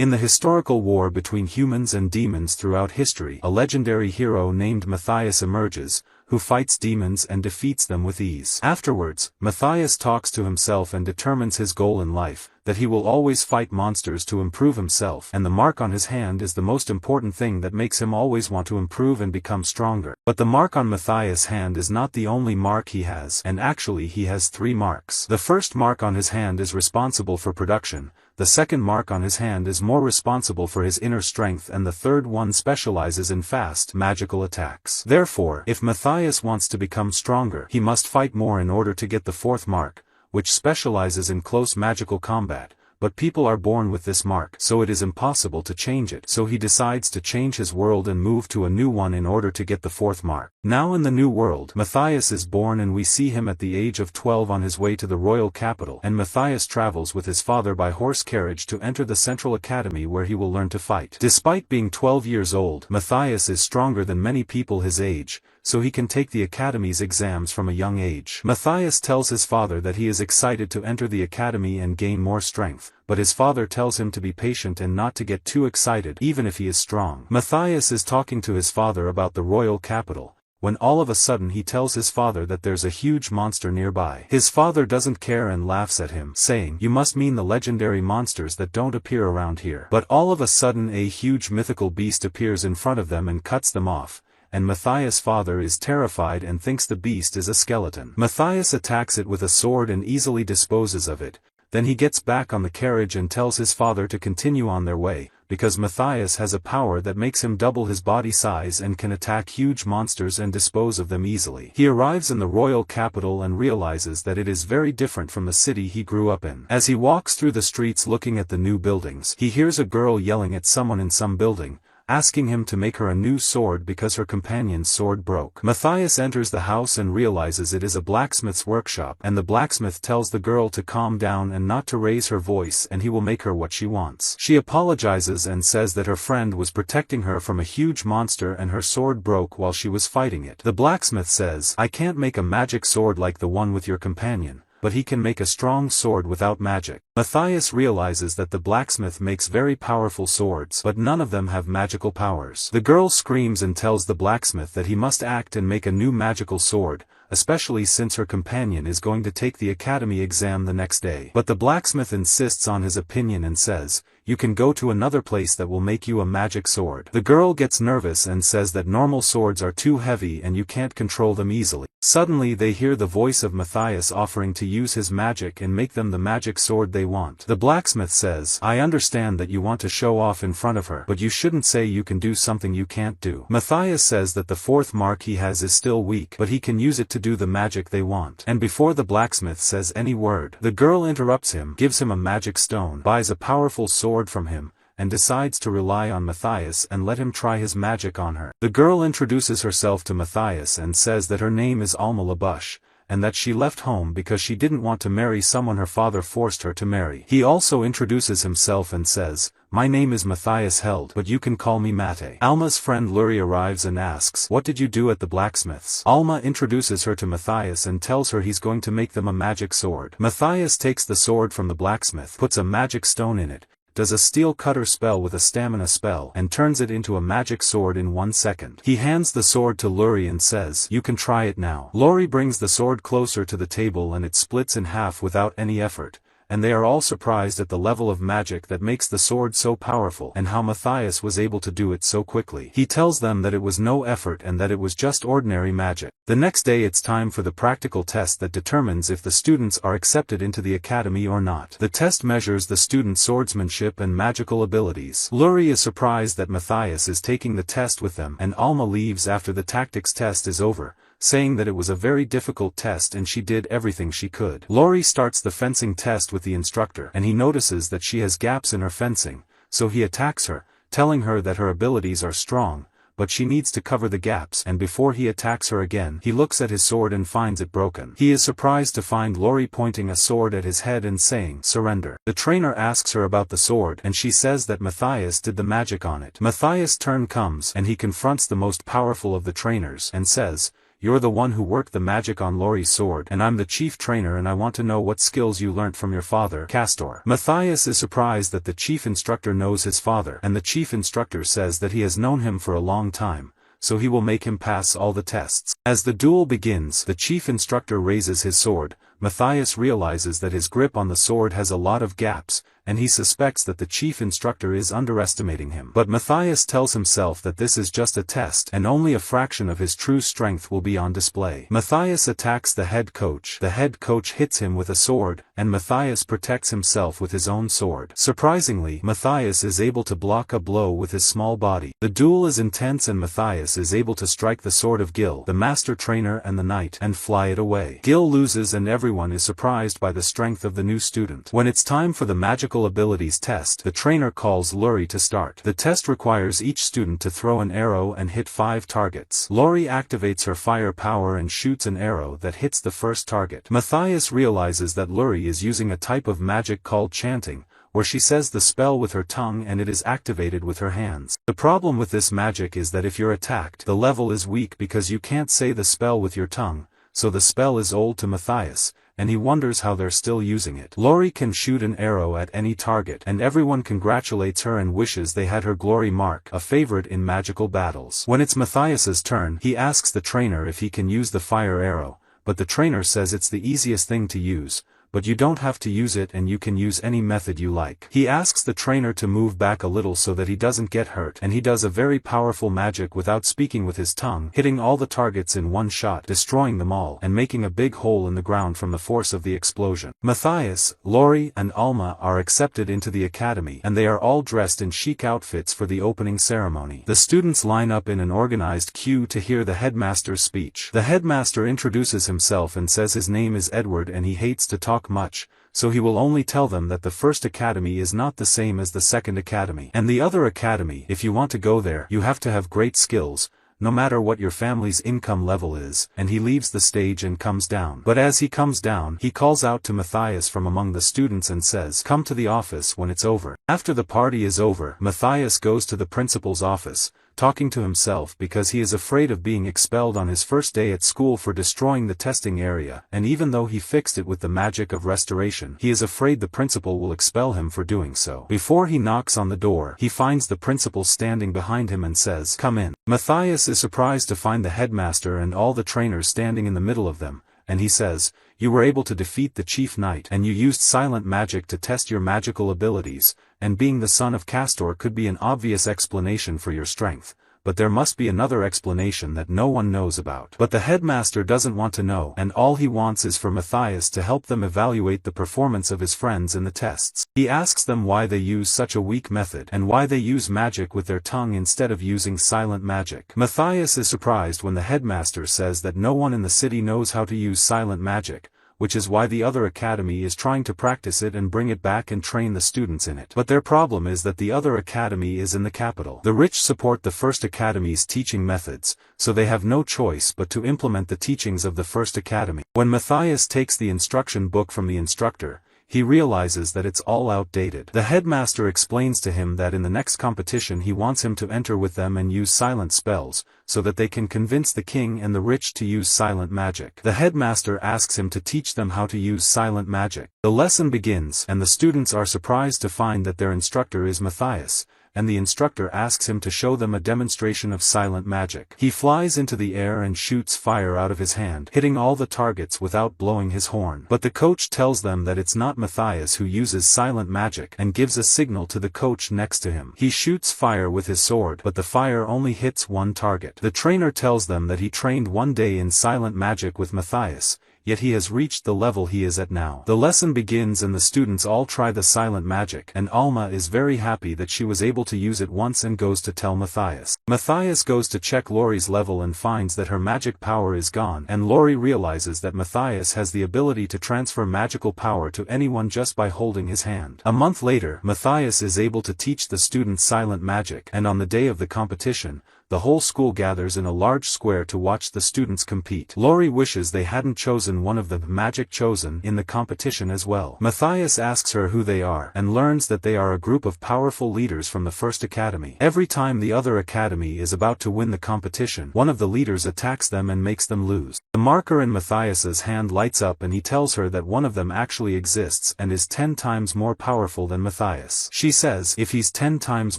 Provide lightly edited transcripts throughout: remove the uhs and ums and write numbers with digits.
In the historical war between humans and demons throughout history, a legendary hero named Matthias emerges, who fights demons and defeats them with ease. Afterwards, Matthias talks to himself and determines his goal in life, that he will always fight monsters to improve himself, and the mark on his hand is the most important thing that makes him always want to improve and become stronger. But the mark on Matthias' hand is not the only mark he has, and actually he has 3 marks. The first mark on his hand is responsible for production, the second mark on his hand is more responsible for his inner strength, and the third one specializes in fast, magical attacks. Therefore, if Matthias wants to become stronger, he must fight more in order to get the 4th mark, which specializes in close magical combat. But people are born with this mark, so it is impossible to change it. So he decides to change his world and move to a new one in order to get the 4th mark. Now in the new world, Matthias is born and we see him at the age of 12 on his way to the royal capital, and Matthias travels with his father by horse carriage to enter the central academy where he will learn to fight. Despite being 12 years old, Matthias is stronger than many people his age, so he can take the academy's exams from a young age. Matthias tells his father that he is excited to enter the academy and gain more strength, but his father tells him to be patient and not to get too excited even if he is strong. Matthias is talking to his father about the royal capital, when all of a sudden he tells his father that there's a huge monster nearby. His father doesn't care and laughs at him, saying, "You must mean the legendary monsters that don't appear around here." But all of a sudden a huge mythical beast appears in front of them and cuts them off, and Matthias' father is terrified and thinks the beast is a skeleton. Matthias attacks it with a sword and easily disposes of it. Then he gets back on the carriage and tells his father to continue on their way, because Matthias has a power that makes him double his body size and can attack huge monsters and dispose of them easily. He arrives in the royal capital and realizes that it is very different from the city he grew up in. As he walks through the streets looking at the new buildings, he hears a girl yelling at someone in some building, asking him to make her a new sword because her companion's sword broke. Matthias enters the house and realizes it is a blacksmith's workshop, and the blacksmith tells the girl to calm down and not to raise her voice and he will make her what she wants. She apologizes and says that her friend was protecting her from a huge monster and her sword broke while she was fighting it. The blacksmith says, "I can't make a magic sword like the one with your companion, but he can make a strong sword without magic." Matthias realizes that the blacksmith makes very powerful swords, but none of them have magical powers. The girl screams and tells the blacksmith that he must act and make a new magical sword, especially since her companion is going to take the academy exam the next day. But the blacksmith insists on his opinion and says, "You can go to another place that will make you a magic sword." The girl gets nervous and says that normal swords are too heavy and you can't control them easily. Suddenly they hear the voice of Matthias offering to use his magic and make them the magic sword they want. The blacksmith says, "I understand that you want to show off in front of her, but you shouldn't say you can do something you can't do." Matthias says that the 4th mark he has is still weak, but he can use it to do the magic they want. And before the blacksmith says any word, the girl interrupts him, gives him a magic stone, buys a powerful sword from him, and decides to rely on Matthias and let him try his magic on her. The girl introduces herself to Matthias and says that her name is Alma Labush, and that she left home because she didn't want to marry someone her father forced her to marry. He also introduces himself and says, "My name is Matthias Held, but you can call me Mate." Alma's friend Luri arrives and asks, "What did you do at the blacksmith's?" Alma introduces her to Matthias and tells her he's going to make them a magic sword. Matthias takes the sword from the blacksmith, puts a magic stone in it, does a steel cutter spell with a stamina spell, and turns it into a magic sword in 1 second. He hands the sword to Luri and says, "You can try it now." Luri brings the sword closer to the table and it splits in half without any effort, and they are all surprised at the level of magic that makes the sword so powerful and how Matthias was able to do it so quickly. He tells them that it was no effort and that it was just ordinary magic. The next day it's time for the practical test that determines if the students are accepted into the academy or not. The test measures the students' swordsmanship and magical abilities. Luri is surprised that Matthias is taking the test with them, and Alma leaves after the tactics test is over, saying that it was a very difficult test and she did everything she could. Lori starts the fencing test with the instructor, and he notices that she has gaps in her fencing, so he attacks her, telling her that her abilities are strong, but she needs to cover the gaps, and before he attacks her again, he looks at his sword and finds it broken. He is surprised to find Lori pointing a sword at his head and saying, "Surrender." The trainer asks her about the sword and she says that Matthias did the magic on it. Matthias' turn comes and he confronts the most powerful of the trainers and says, "You're the one who worked the magic on Lori's sword, and I'm the chief trainer, and I want to know what skills you learnt from your father, Castor." Matthias is surprised that the chief instructor knows his father, and the chief instructor says that he has known him for a long time, so he will make him pass all the tests. As the duel begins, the chief instructor raises his sword. Matthias realizes that his grip on the sword has a lot of gaps, and he suspects that the chief instructor is underestimating him. But Matthias tells himself that this is just a test, and only a fraction of his true strength will be on display. Matthias attacks the head coach. The head coach hits him with a sword, and Matthias protects himself with his own sword. Surprisingly, Matthias is able to block a blow with his small body. The duel is intense, and Matthias is able to strike the sword of Gil, the master trainer and the knight, and fly it away. Gil loses, and everyone is surprised by the strength of the new student. When it's time for the magical abilities test, the trainer calls Lori to start. The test requires each student to throw an arrow and hit 5 targets. Lori activates her fire power and shoots an arrow that hits the first target. Matthias realizes that Lori is using a type of magic called chanting, where she says the spell with her tongue and it is activated with her hands. The problem with this magic is that if you're attacked, the level is weak because you can't say the spell with your tongue, so the spell is old to Matthias, and he wonders how they're still using it. Lori can shoot an arrow at any target, and everyone congratulates her and wishes they had her glory mark, a favorite in magical battles. When it's Matthias's turn, he asks the trainer if he can use the fire arrow, but the trainer says it's the easiest thing to use, but you don't have to use it and you can use any method you like. He asks the trainer to move back a little so that he doesn't get hurt, and he does a very powerful magic without speaking with his tongue, hitting all the targets in one shot, destroying them all, and making a big hole in the ground from the force of the explosion. Matthias, Lori, and Alma are accepted into the academy, and they are all dressed in chic outfits for the opening ceremony. The students line up in an organized queue to hear the headmaster's speech. The headmaster introduces himself and says his name is Edward and he hates to talk much, so he will only tell them that the first academy is not the same as the second academy. And the other academy, if you want to go there, you have to have great skills, no matter what your family's income level is, and he leaves the stage and comes down. But as he comes down, he calls out to Matthias from among the students and says, "Come to the office when it's over." After the party is over, Matthias goes to the principal's office, talking to himself because he is afraid of being expelled on his first day at school for destroying the testing area, and even though he fixed it with the magic of restoration, he is afraid the principal will expel him for doing so. Before he knocks on the door, he finds the principal standing behind him and says, "Come in." Matthias is surprised to find the headmaster and all the trainers standing in the middle of them, and he says, "You were able to defeat the chief knight, and you used silent magic to test your magical abilities, and being the son of Castor could be an obvious explanation for your strength, but there must be another explanation that no one knows about." But the headmaster doesn't want to know, and all he wants is for Matthias to help them evaluate the performance of his friends in the tests. He asks them why they use such a weak method, and why they use magic with their tongue instead of using silent magic. Matthias is surprised when the headmaster says that no one in the city knows how to use silent magic, which is why the other academy is trying to practice it and bring it back and train the students in it. But their problem is that the other academy is in the capital. The rich support the first academy's teaching methods, so they have no choice but to implement the teachings of the first academy. When Matthias takes the instruction book from the instructor, he realizes that it's all outdated. The headmaster explains to him that in the next competition he wants him to enter with them and use silent spells, so that they can convince the king and the rich to use silent magic. The headmaster asks him to teach them how to use silent magic. The lesson begins, and the students are surprised to find that their instructor is Matthias, and the instructor asks him to show them a demonstration of silent magic. He flies into the air and shoots fire out of his hand, hitting all the targets without blowing his horn. But the coach tells them that it's not Matthias who uses silent magic, and gives a signal to the coach next to him. He shoots fire with his sword, but the fire only hits one target. The trainer tells them that he trained one day in silent magic with Matthias, yet he has reached the level he is at now. The lesson begins and the students all try the silent magic, and Alma is very happy that she was able to use it once and goes to tell Matthias. Matthias goes to check Lori's level and finds that her magic power is gone, and Lori realizes that Matthias has the ability to transfer magical power to anyone just by holding his hand. A month later, Matthias is able to teach the students silent magic, and on the day of the competition, the whole school gathers in a large square to watch the students compete. Lori wishes they hadn't chosen one of the magic chosen in the competition as well. Matthias asks her who they are and learns that they are a group of powerful leaders from the first academy. Every time the other academy is about to win the competition, one of the leaders attacks them and makes them lose. The marker in Matthias's hand lights up and he tells her that one of them actually exists and is 10 times more powerful than Matthias. She says, if he's 10 times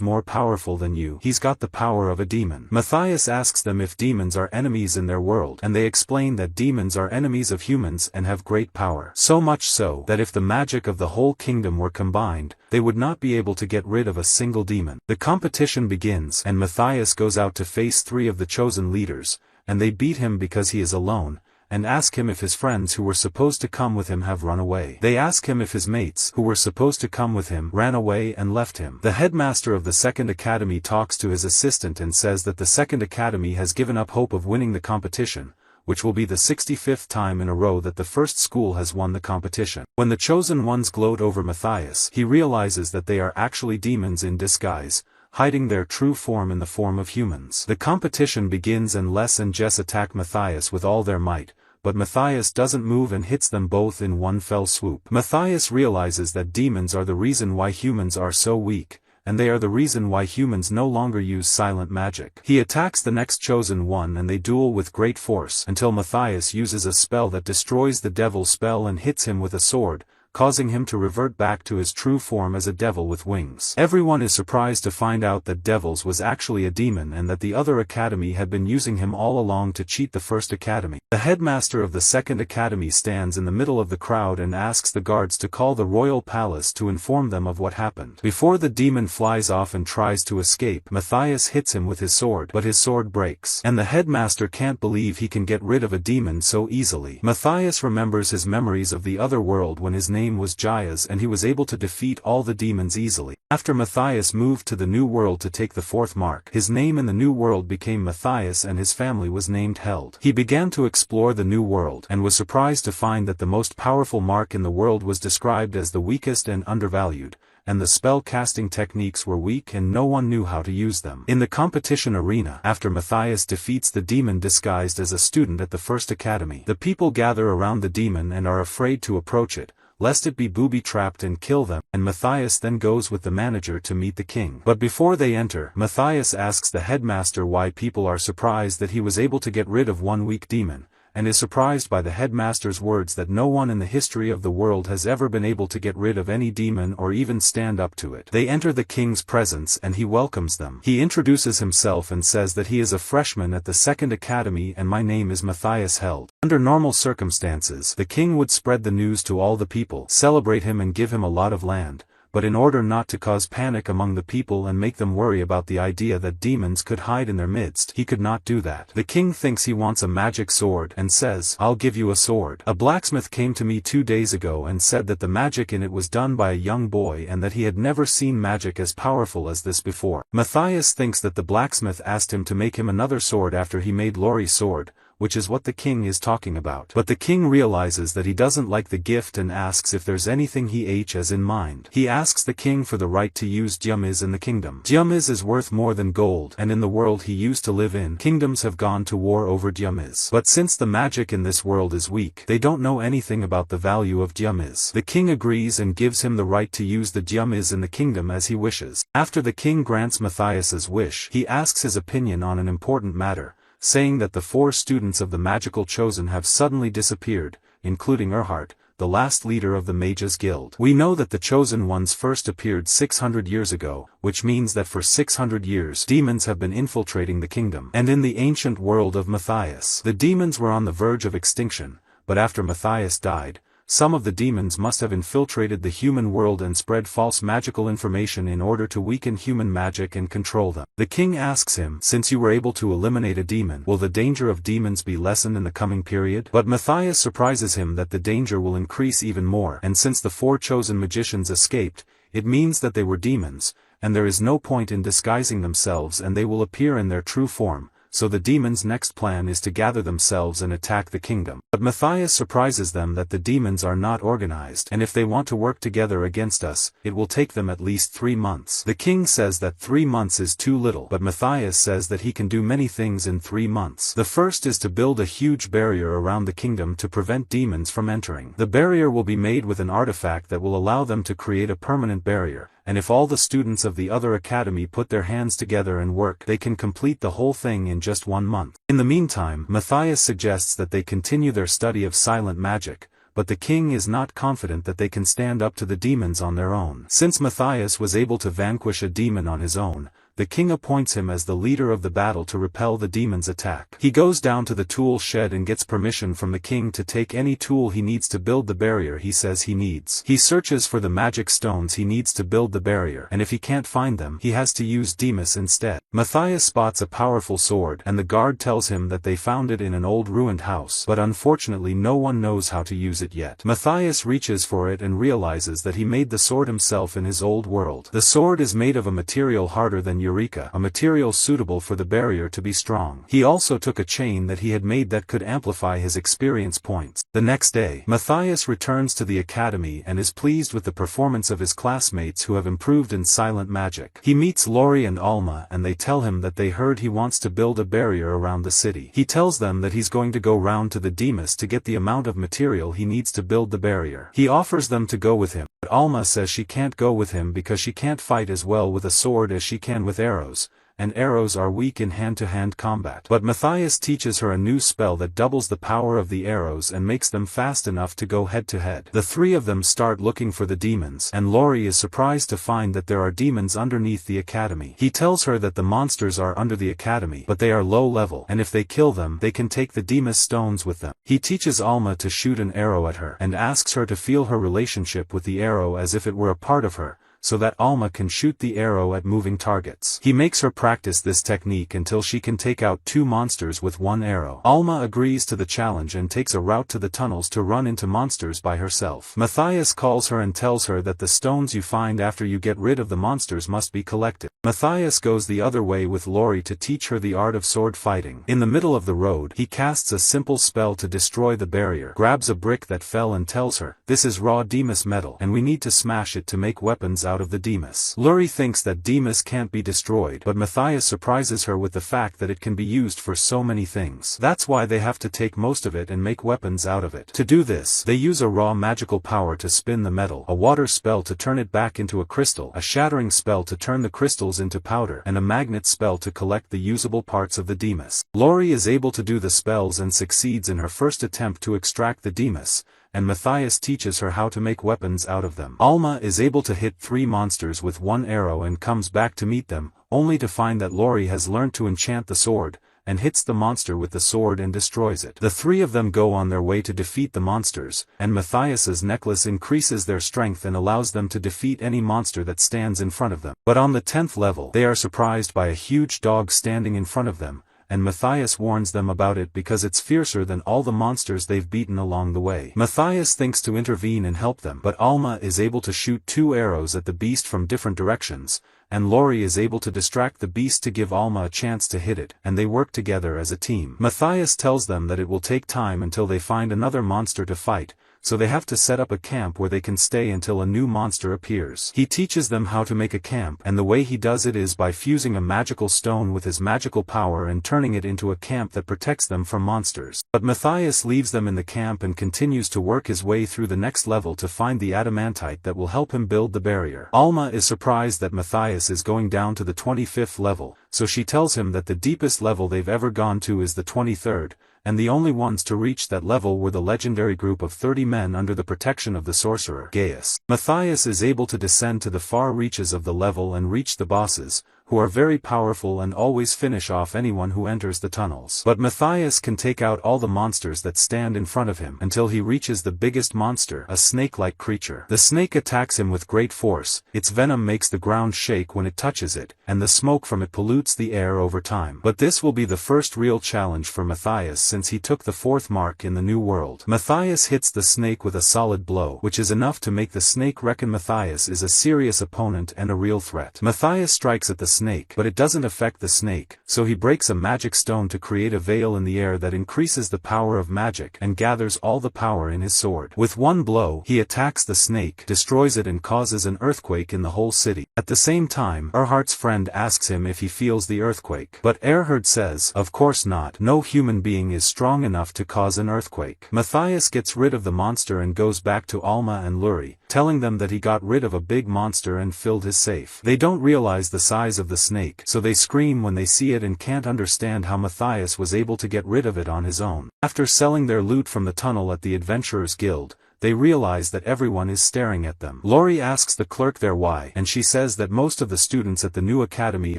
more powerful than you, he's got the power of a demon. Matthias asks them if demons are enemies in their world, and they explain that demons are enemies of humans and have great power. So much so, that if the magic of the whole kingdom were combined, they would not be able to get rid of a single demon. The competition begins, and Matthias goes out to face 3 of the chosen leaders, and they beat him because he is alone, and ask him if his friends who were supposed to come with him have run away. They ask him if his mates who were supposed to come with him ran away and left him. The headmaster of the second academy talks to his assistant and says that the second academy has given up hope of winning the competition, which will be the 65th time in a row that the first school has won the competition. When the chosen ones gloat over Matthias, he realizes that they are actually demons in disguise, hiding their true form in the form of humans. The competition begins and Les and Jess attack Matthias with all their might, but Matthias doesn't move and hits them both in one fell swoop. Matthias realizes that demons are the reason why humans are so weak, and they are the reason why humans no longer use silent magic. He attacks the next chosen one and they duel with great force until Matthias uses a spell that destroys the devil's spell and hits him with a sword, causing him to revert back to his true form as a devil with wings. Everyone is surprised to find out that Devils was actually a demon and that the other academy had been using him all along to cheat the first academy. The headmaster of the second academy stands in the middle of the crowd and asks the guards to call the royal palace to inform them of what happened. Before the demon flies off and tries to escape, Matthias hits him with his sword, but his sword breaks, and the headmaster can't believe he can get rid of a demon so easily. Matthias remembers his memories of the other world when his name was Jayas and he was able to defeat all the demons easily. After Matthias moved to the new world to take the 4th mark, his name in the new world became Matthias and his family was named Held. He began to explore the new world and was surprised to find that the most powerful mark in the world was described as the weakest and undervalued, and the spell-casting techniques were weak and no one knew how to use them. In the competition arena, after Matthias defeats the demon disguised as a student at the first academy, the people gather around the demon and are afraid to approach it, lest it be booby-trapped and kill them, and Matthias then goes with the manager to meet the king. But before they enter, Matthias asks the headmaster why people are surprised that he was able to get rid of one weak demon, and is surprised by the headmaster's words that no one in the history of the world has ever been able to get rid of any demon or even stand up to it. They enter the king's presence and he welcomes them. He introduces himself and says that he is a freshman at the second academy and my name is Matthias Held. Under normal circumstances, the king would spread the news to all the people, celebrate him and give him a lot of land. But in order not to cause panic among the people and make them worry about the idea that demons could hide in their midst, he could not do that. The king thinks he wants a magic sword and says, "I'll give you a sword." A blacksmith came to me 2 days ago and said that the magic in it was done by a young boy and that he had never seen magic as powerful as this before. Matthias thinks that the blacksmith asked him to make him another sword after he made Lori's sword, which is what the king is talking about. But the king realizes that he doesn't like the gift and asks if there's anything he has in mind. He asks the king for the right to use Djamiz in the kingdom. Djamiz is worth more than gold, and in the world he used to live in, kingdoms have gone to war over Djamiz. But since the magic in this world is weak, they don't know anything about the value of Djamiz. The king agrees and gives him the right to use the Djamiz in the kingdom as he wishes. After the king grants Matthias's wish, he asks his opinion on an important matter, saying that the 4 students of the magical chosen have suddenly disappeared, including Erhard, the last leader of the Mages Guild. We know that the chosen ones first appeared 600 years ago, which means that for 600 years demons have been infiltrating the kingdom. And in the ancient world of Matthias, the demons were on the verge of extinction, but after Matthias died, some of the demons must have infiltrated the human world and spread false magical information in order to weaken human magic and control them. The king asks him, "Since you were able to eliminate a demon, will the danger of demons be lessened in the coming period?" But Matthias surprises him that the danger will increase even more, and since the 4 chosen magicians escaped, it means that they were demons, and there is no point in disguising themselves and they will appear in their true form, so the demons' next plan is to gather themselves and attack the kingdom. But Matthias surprises them that the demons are not organized, and if they want to work together against us, it will take them at least 3 months. The king says that 3 months is too little, but Matthias says that he can do many things in 3 months. The first is to build a huge barrier around the kingdom to prevent demons from entering. The barrier will be made with an artifact that will allow them to create a permanent barrier, and if all the students of the other academy put their hands together and work, they can complete the whole thing in just 1 month. In the meantime, Matthias suggests that they continue their study of silent magic, but the king is not confident that they can stand up to the demons on their own. Since Matthias was able to vanquish a demon on his own, the king appoints him as the leader of the battle to repel the demon's attack. He goes down to the tool shed and gets permission from the king to take any tool he needs to build the barrier he says he needs. He searches for the magic stones he needs to build the barrier, and if he can't find them, he has to use Deus instead. Matthias spots a powerful sword, and the guard tells him that they found it in an old ruined house, but unfortunately no one knows how to use it yet. Matthias reaches for it and realizes that he made the sword himself in his old world. The sword is made of a material harder than Eureka, a material suitable for the barrier to be strong. He also took a chain that he had made that could amplify his experience points. The next day, Matthias returns to the academy and is pleased with the performance of his classmates who have improved in silent magic. He meets Lori and Alma and they tell him that they heard he wants to build a barrier around the city. He tells them that he's going to go round to the Deus to get the amount of material he needs to build the barrier. He offers them to go with him, but Alma says she can't go with him because she can't fight as well with a sword as she can with arrows, and arrows are weak in hand-to-hand combat. But Matthias teaches her a new spell that doubles the power of the arrows and makes them fast enough to go head-to-head. The three of them start looking for the demons, and Lori is surprised to find that there are demons underneath the academy. He tells her that the monsters are under the academy, but they are low level, and if they kill them, they can take the Deus stones with them. He teaches Alma to shoot an arrow at her, and asks her to feel her relationship with the arrow as if it were a part of her, so that Alma can shoot the arrow at moving targets. He makes her practice this technique until she can take out 2 monsters with 1 arrow. Alma agrees to the challenge and takes a route to the tunnels to run into monsters by herself. Matthias calls her and tells her that the stones you find after you get rid of the monsters must be collected. Matthias goes the other way with Lori to teach her the art of sword fighting. In the middle of the road, he casts a simple spell to destroy the barrier, grabs a brick that fell and tells her, "This is raw Deus metal, and we need to smash it to make weapons out of the Deus." Lori thinks that Deus can't be destroyed, but Matthias surprises her with the fact that it can be used for so many things. That's why they have to take most of it and make weapons out of it. To do this, they use a raw magical power to spin the metal, a water spell to turn it back into a crystal, a shattering spell to turn the crystals into powder, and a magnet spell to collect the usable parts of the Deus. Lori is able to do the spells and succeeds in her first attempt to extract the Deus, and Matthias teaches her how to make weapons out of them. Alma is able to hit 3 monsters with 1 arrow and comes back to meet them, only to find that Lori has learned to enchant the sword, and hits the monster with the sword and destroys it. The 3 of them go on their way to defeat the monsters, and Matthias's necklace increases their strength and allows them to defeat any monster that stands in front of them. But on the 10th level, they are surprised by a huge dog standing in front of them, and Matthias warns them about it because it's fiercer than all the monsters they've beaten along the way. Matthias thinks to intervene and help them, but Alma is able to shoot 2 arrows at the beast from different directions, and Lori is able to distract the beast to give Alma a chance to hit it, and they work together as a team. Matthias tells them that it will take time until they find another monster to fight, so they have to set up a camp where they can stay until a new monster appears. He teaches them how to make a camp, and the way he does it is by fusing a magical stone with his magical power and turning it into a camp that protects them from monsters. But Matthias leaves them in the camp and continues to work his way through the next level to find the adamantite that will help him build the barrier. Alma is surprised that Matthias is going down to the 25th level, so she tells him that the deepest level they've ever gone to is the 23rd, and the only ones to reach that level were the legendary group of 30 men under the protection of the sorcerer, Deus. Matthias is able to descend to the far reaches of the level and reach the bosses, who are very powerful and always finish off anyone who enters the tunnels. But Matthias can take out all the monsters that stand in front of him until he reaches the biggest monster, a snake-like creature. The snake attacks him with great force, its venom makes the ground shake when it touches it, and the smoke from it pollutes the air over time. But this will be the first real challenge for Matthias since he took the 4th mark in the new world. Matthias hits the snake with a solid blow, which is enough to make the snake reckon Matthias is a serious opponent and a real threat. Matthias strikes at the snake snake, but it doesn't affect the snake, so he breaks a magic stone to create a veil in the air that increases the power of magic and gathers all the power in his sword. With one blow, he attacks the snake, destroys it and causes an earthquake in the whole city. At the same time, Erhard's friend asks him if he feels the earthquake, but Erhard says, of course not, no human being is strong enough to cause an earthquake. Matthias gets rid of the monster and goes back to Alma and Luri, telling them that he got rid of a big monster and filled his safe. They don't realize the size of the snake, so they scream when they see it and can't understand how Matthias was able to get rid of it on his own. After selling their loot from the tunnel at the Adventurers Guild, they realize that everyone is staring at them. Lori asks the clerk there why, and she says that most of the students at the new academy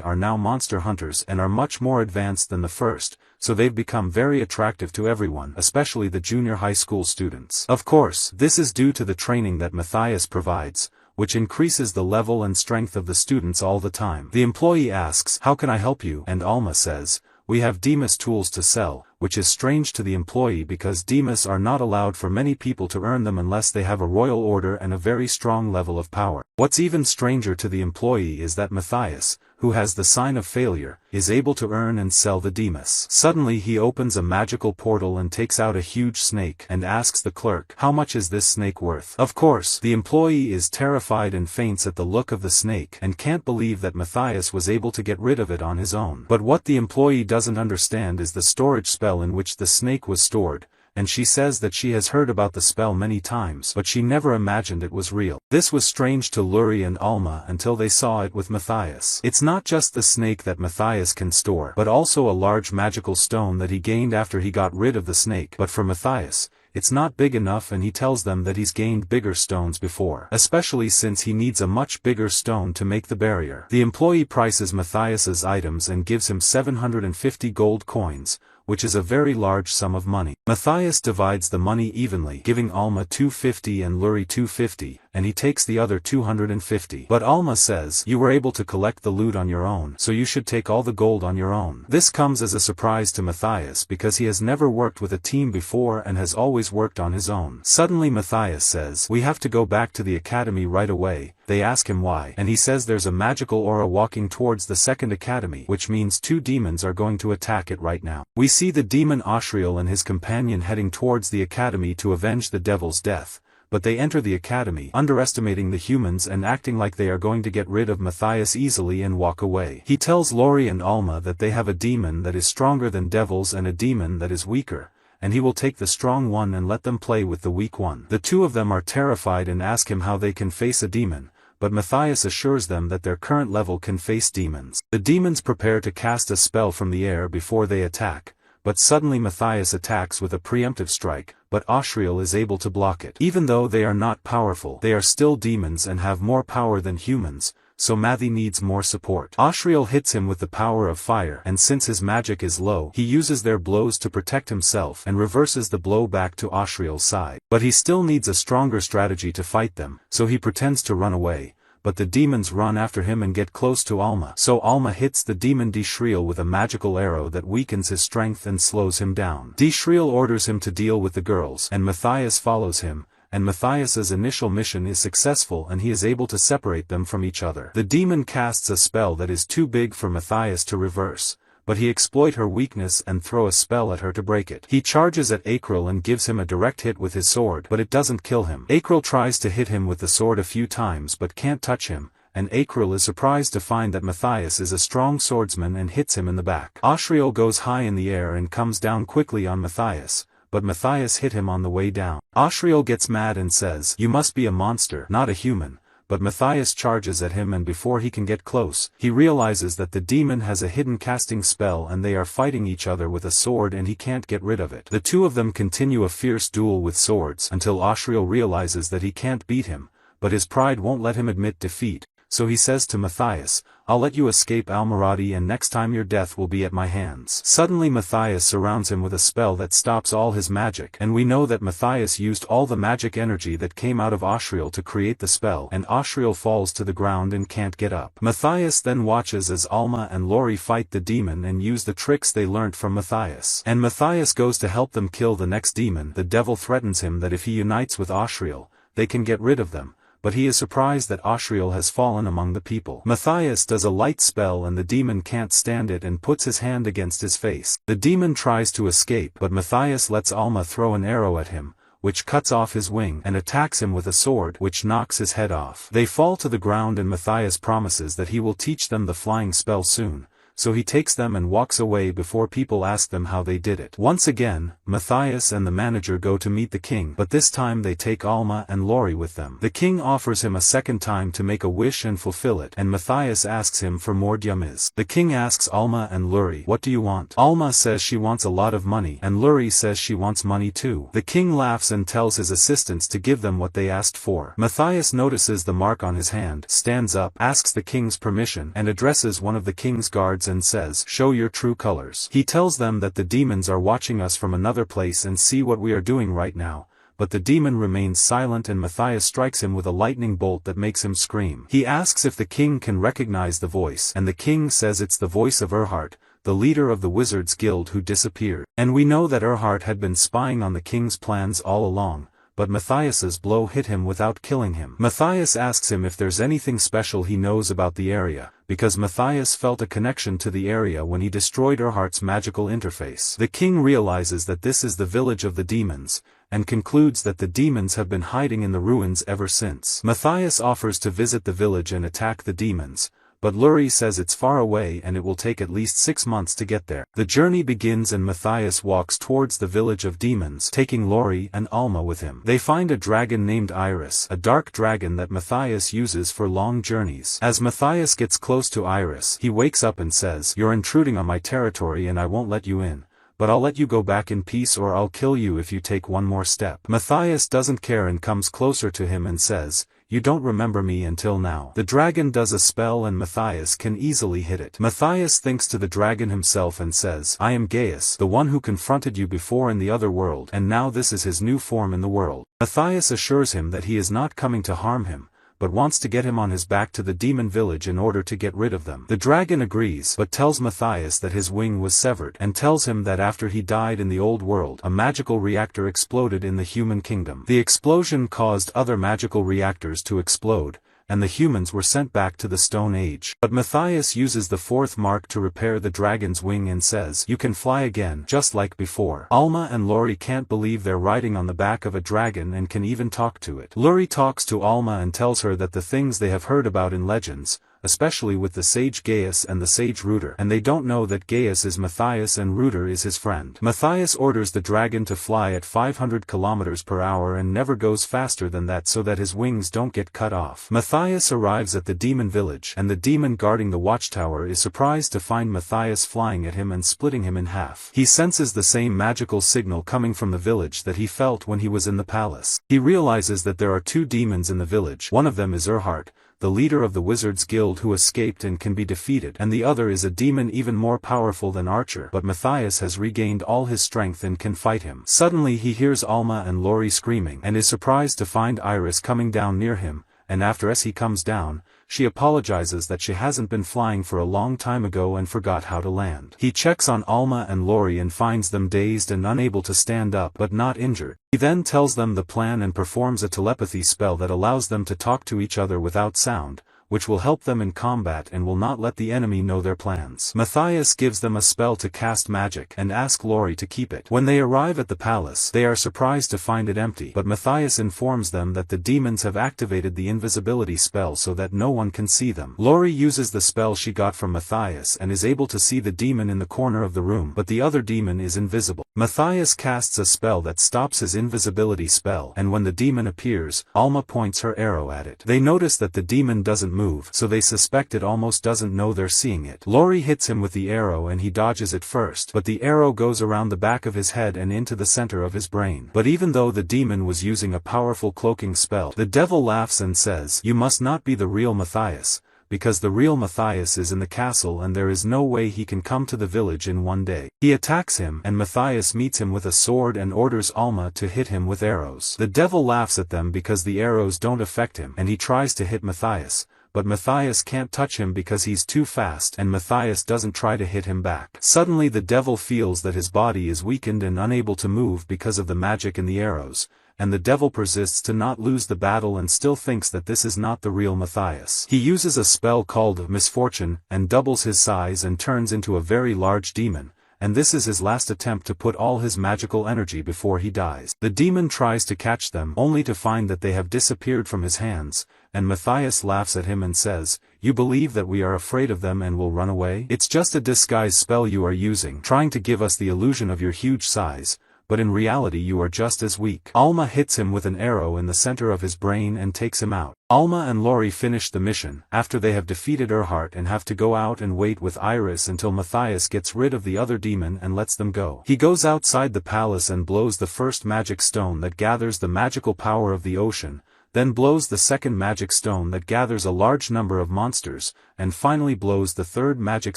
are now monster hunters and are much more advanced than the first, so they've become very attractive to everyone, especially the junior high school students. Of course, this is due to the training that Matthias provides, which increases the level and strength of the students all the time. The employee asks, "How can I help you?" and Alma says, "We have Deus tools to sell," which is strange to the employee because Deus are not allowed for many people to earn them unless they have a royal order and a very strong level of power. What's even stranger to the employee is that Matthias, who has the sign of failure, is able to earn and sell the Deus. Suddenly he opens a magical portal and takes out a huge snake and asks the clerk, "How much is this snake worth?" Of course, the employee is terrified and faints at the look of the snake and can't believe that Matthias was able to get rid of it on his own. But what the employee doesn't understand is the storage spell in which the snake was stored, and she says that she has heard about the spell many times but she never imagined it was real. This was strange to Luri and Alma until they saw it with Matthias. It's not just the snake that Matthias can store, but also a large magical stone that he gained after he got rid of the snake. But for Matthias, it's not big enough and he tells them that he's gained bigger stones before, especially since he needs a much bigger stone to make the barrier. The employee prices Matthias's items and gives him 750 gold coins, which is a very large sum of money. Matthias divides the money evenly, giving Alma 250 and Luri 250, and he takes the other 250. But Alma says, "You were able to collect the loot on your own, so you should take all the gold on your own." This comes as a surprise to Matthias because he has never worked with a team before and has always worked on his own. Suddenly Matthias says, "We have to go back to the academy right away." They ask him why, and he says there's a magical aura walking towards the second academy, which means 2 demons are going to attack it right now. We see the demon Ashriel and his companion heading towards the academy to avenge the devil's death, but they enter the academy, underestimating the humans and acting like they are going to get rid of Matthias easily and walk away. He tells Lori and Alma that they have a demon that is stronger than devils and a demon that is weaker, and he will take the strong one and let them play with the weak one. The two of them are terrified and ask him how they can face a demon, but Matthias assures them that their current level can face demons. The demons prepare to cast a spell from the air before they attack, but suddenly Matthias attacks with a preemptive strike, but Ashriel is able to block it. Even though they are not powerful, they are still demons and have more power than humans, so Mathi needs more support. Ashriel hits him with the power of fire, and since his magic is low, he uses their blows to protect himself and reverses the blow back to Ashriel's side. But he still needs a stronger strategy to fight them, so he pretends to run away. But the demons run after him and get close to Alma. So Alma hits the demon Dishriel with a magical arrow that weakens his strength and slows him down. Dishriel orders him to deal with the girls, and Matthias follows him, and Matthias's initial mission is successful and he is able to separate them from each other. The demon casts a spell that is too big for Matthias to reverse, but he exploits her weakness and throws a spell at her to break it. He charges at Akril and gives him a direct hit with his sword, but it doesn't kill him. Akril tries to hit him with the sword a few times but can't touch him, and Akril is surprised to find that Matthias is a strong swordsman and hits him in the back. Ashriel goes high in the air and comes down quickly on Matthias, but Matthias hit him on the way down. Ashriel gets mad and says, "You must be a monster, not a human." But Matthias charges at him and before he can get close, he realizes that the demon has a hidden casting spell and they are fighting each other with a sword and he can't get rid of it. The two of them continue a fierce duel with swords until Ashriel realizes that he can't beat him, but his pride won't let him admit defeat, so he says to Matthias, "I'll let you escape Almirati and next time your death will be at my hands." Suddenly Matthias surrounds him with a spell that stops all his magic, and we know that Matthias used all the magic energy that came out of Ashriel to create the spell, and Ashriel falls to the ground and can't get up. Matthias then watches as Alma and Lori fight the demon and use the tricks they learnt from Matthias. And Matthias goes to help them kill the next demon. The devil threatens him that if he unites with Ashriel, they can get rid of them. but he is surprised that Ashriel has fallen among the people. Matthias does a light spell and the demon can't stand it and puts his hand against his face. The demon tries to escape, but Matthias lets Alma throw an arrow at him, which cuts off his wing, and attacks him with a sword, which knocks his head off. They fall to the ground and Matthias promises that he will teach them the flying spell soon, so he takes them and walks away before people ask them how they did it. Once again, Matthias and the manager go to meet the king, but this time they take Alma and Lori with them. The king offers him a second time to make a wish and fulfill it, and Matthias asks him for more diamonds. The king asks Alma and Lori, "What do you want?" Alma says she wants a lot of money, and Lori says she wants money too. The king laughs and tells his assistants to give them what they asked for. Matthias notices the mark on his hand, stands up, asks the king's permission, and addresses one of the king's guards and says, "Show your true colors." He tells them that the demons are watching us from another place and see what we are doing right now, but the demon remains silent and Matthias strikes him with a lightning bolt that makes him scream. He asks if the king can recognize the voice, and the king says it's the voice of Erhardt, the leader of the Wizards Guild who disappeared. And we know that Erhardt had been spying on the king's plans all along, but Matthias's blow hit him without killing him. Matthias asks him if there's anything special he knows about the area, because Matthias felt a connection to the area when he destroyed Erhardt's magical interface. The king realizes that this is the village of the demons, and concludes that the demons have been hiding in the ruins ever since. Matthias offers to visit the village and attack the demons, but Luri says it's far away and it will take at least 6 months to get there. The journey begins and Matthias walks towards the village of demons, taking Lori and Alma with him. They find a dragon named Iris, a dark dragon that Matthias uses for long journeys. As Matthias gets close to Iris, he wakes up and says, "You're intruding on my territory and I won't let you in. But I'll let you go back in peace or I'll kill you if you take one more step." Matthias doesn't care and comes closer to him and says, "You don't remember me until now." The dragon does a spell and Matthias can easily hit it. Matthias thinks to the dragon himself and says, "I am Gaius, the one who confronted you before in the other world, and now this is his new form in the world." Matthias assures him that he is not coming to harm him, but wants to get him on his back to the demon village in order to get rid of them. The dragon agrees, but tells Matthias that his wing was severed, and tells him that after he died in the old world, a magical reactor exploded in the human kingdom. The explosion caused other magical reactors to explode, and the humans were sent back to the Stone Age. But Matthias uses the fourth mark to repair the dragon's wing and says, "You can fly again, just like before." Alma and Lori can't believe they're riding on the back of a dragon and can even talk to it. Lori talks to Alma and tells her that the things they have heard about in legends, especially with the sage Gaius and the sage Ruder, and they don't know that Gaius is Matthias and Ruder is his friend. Matthias orders the dragon to fly at 500 kilometers per hour and never goes faster than that so that his wings don't get cut off. Matthias arrives at the demon village, and the demon guarding the watchtower is surprised to find Matthias flying at him and splitting him in half. He senses the same magical signal coming from the village that he felt when he was in the palace. He realizes that there are 2 demons in the village. One of them is Erhardt, the leader of the Wizards Guild who escaped and can be defeated, and the other is a demon even more powerful than Archer, but Matthias has regained all his strength and can fight him. Suddenly he hears Alma and Lori screaming, and is surprised to find Iris coming down near him, and as he comes down, she apologizes that she hasn't been flying for a long time ago and forgot how to land. He checks on Alma and Lori and finds them dazed and unable to stand up but not injured. He then tells them the plan and performs a telepathy spell that allows them to talk to each other without sound, which will help them in combat and will not let the enemy know their plans. Matthias gives them a spell to cast magic and asks Lori to keep it. When they arrive at the palace, they are surprised to find it empty, but Matthias informs them that the demons have activated the invisibility spell so that no one can see them. Lori uses the spell she got from Matthias and is able to see the demon in the corner of the room, but the other demon is invisible. Matthias casts a spell that stops his invisibility spell, and when the demon appears, Alma points her arrow at it. They notice that the demon doesn't move, so they suspect it almost doesn't know they're seeing it. Lori hits him with the arrow and he dodges it first, but the arrow goes around the back of his head and into the center of his brain. But even though the demon was using a powerful cloaking spell, the devil laughs and says, "You must not be the real Matthias, because the real Matthias is in the castle and there is no way he can come to the village in one day." He attacks him and Matthias meets him with a sword and orders Alma to hit him with arrows. The devil laughs at them because the arrows don't affect him and he tries to hit Matthias, but Matthias can't touch him because he's too fast and Matthias doesn't try to hit him back. Suddenly the devil feels that his body is weakened and unable to move because of the magic in the arrows, and the devil persists to not lose the battle and still thinks that this is not the real Matthias. He uses a spell called Misfortune, and doubles his size and turns into a very large demon, and this is his last attempt to put all his magical energy before he dies. The demon tries to catch them only to find that they have disappeared from his hands, and Matthias laughs at him and says, "You believe that we are afraid of them and will run away? It's just a disguise spell you are using, trying to give us the illusion of your huge size, but in reality you are just as weak." Alma hits him with an arrow in the center of his brain and takes him out. Alma and Lori finish the mission, after they have defeated Erhardt, and have to go out and wait with Iris until Matthias gets rid of the other demon and lets them go. He goes outside the palace and blows the first magic stone that gathers the magical power of the ocean, then blows the second magic stone that gathers a large number of monsters, and finally blows the third magic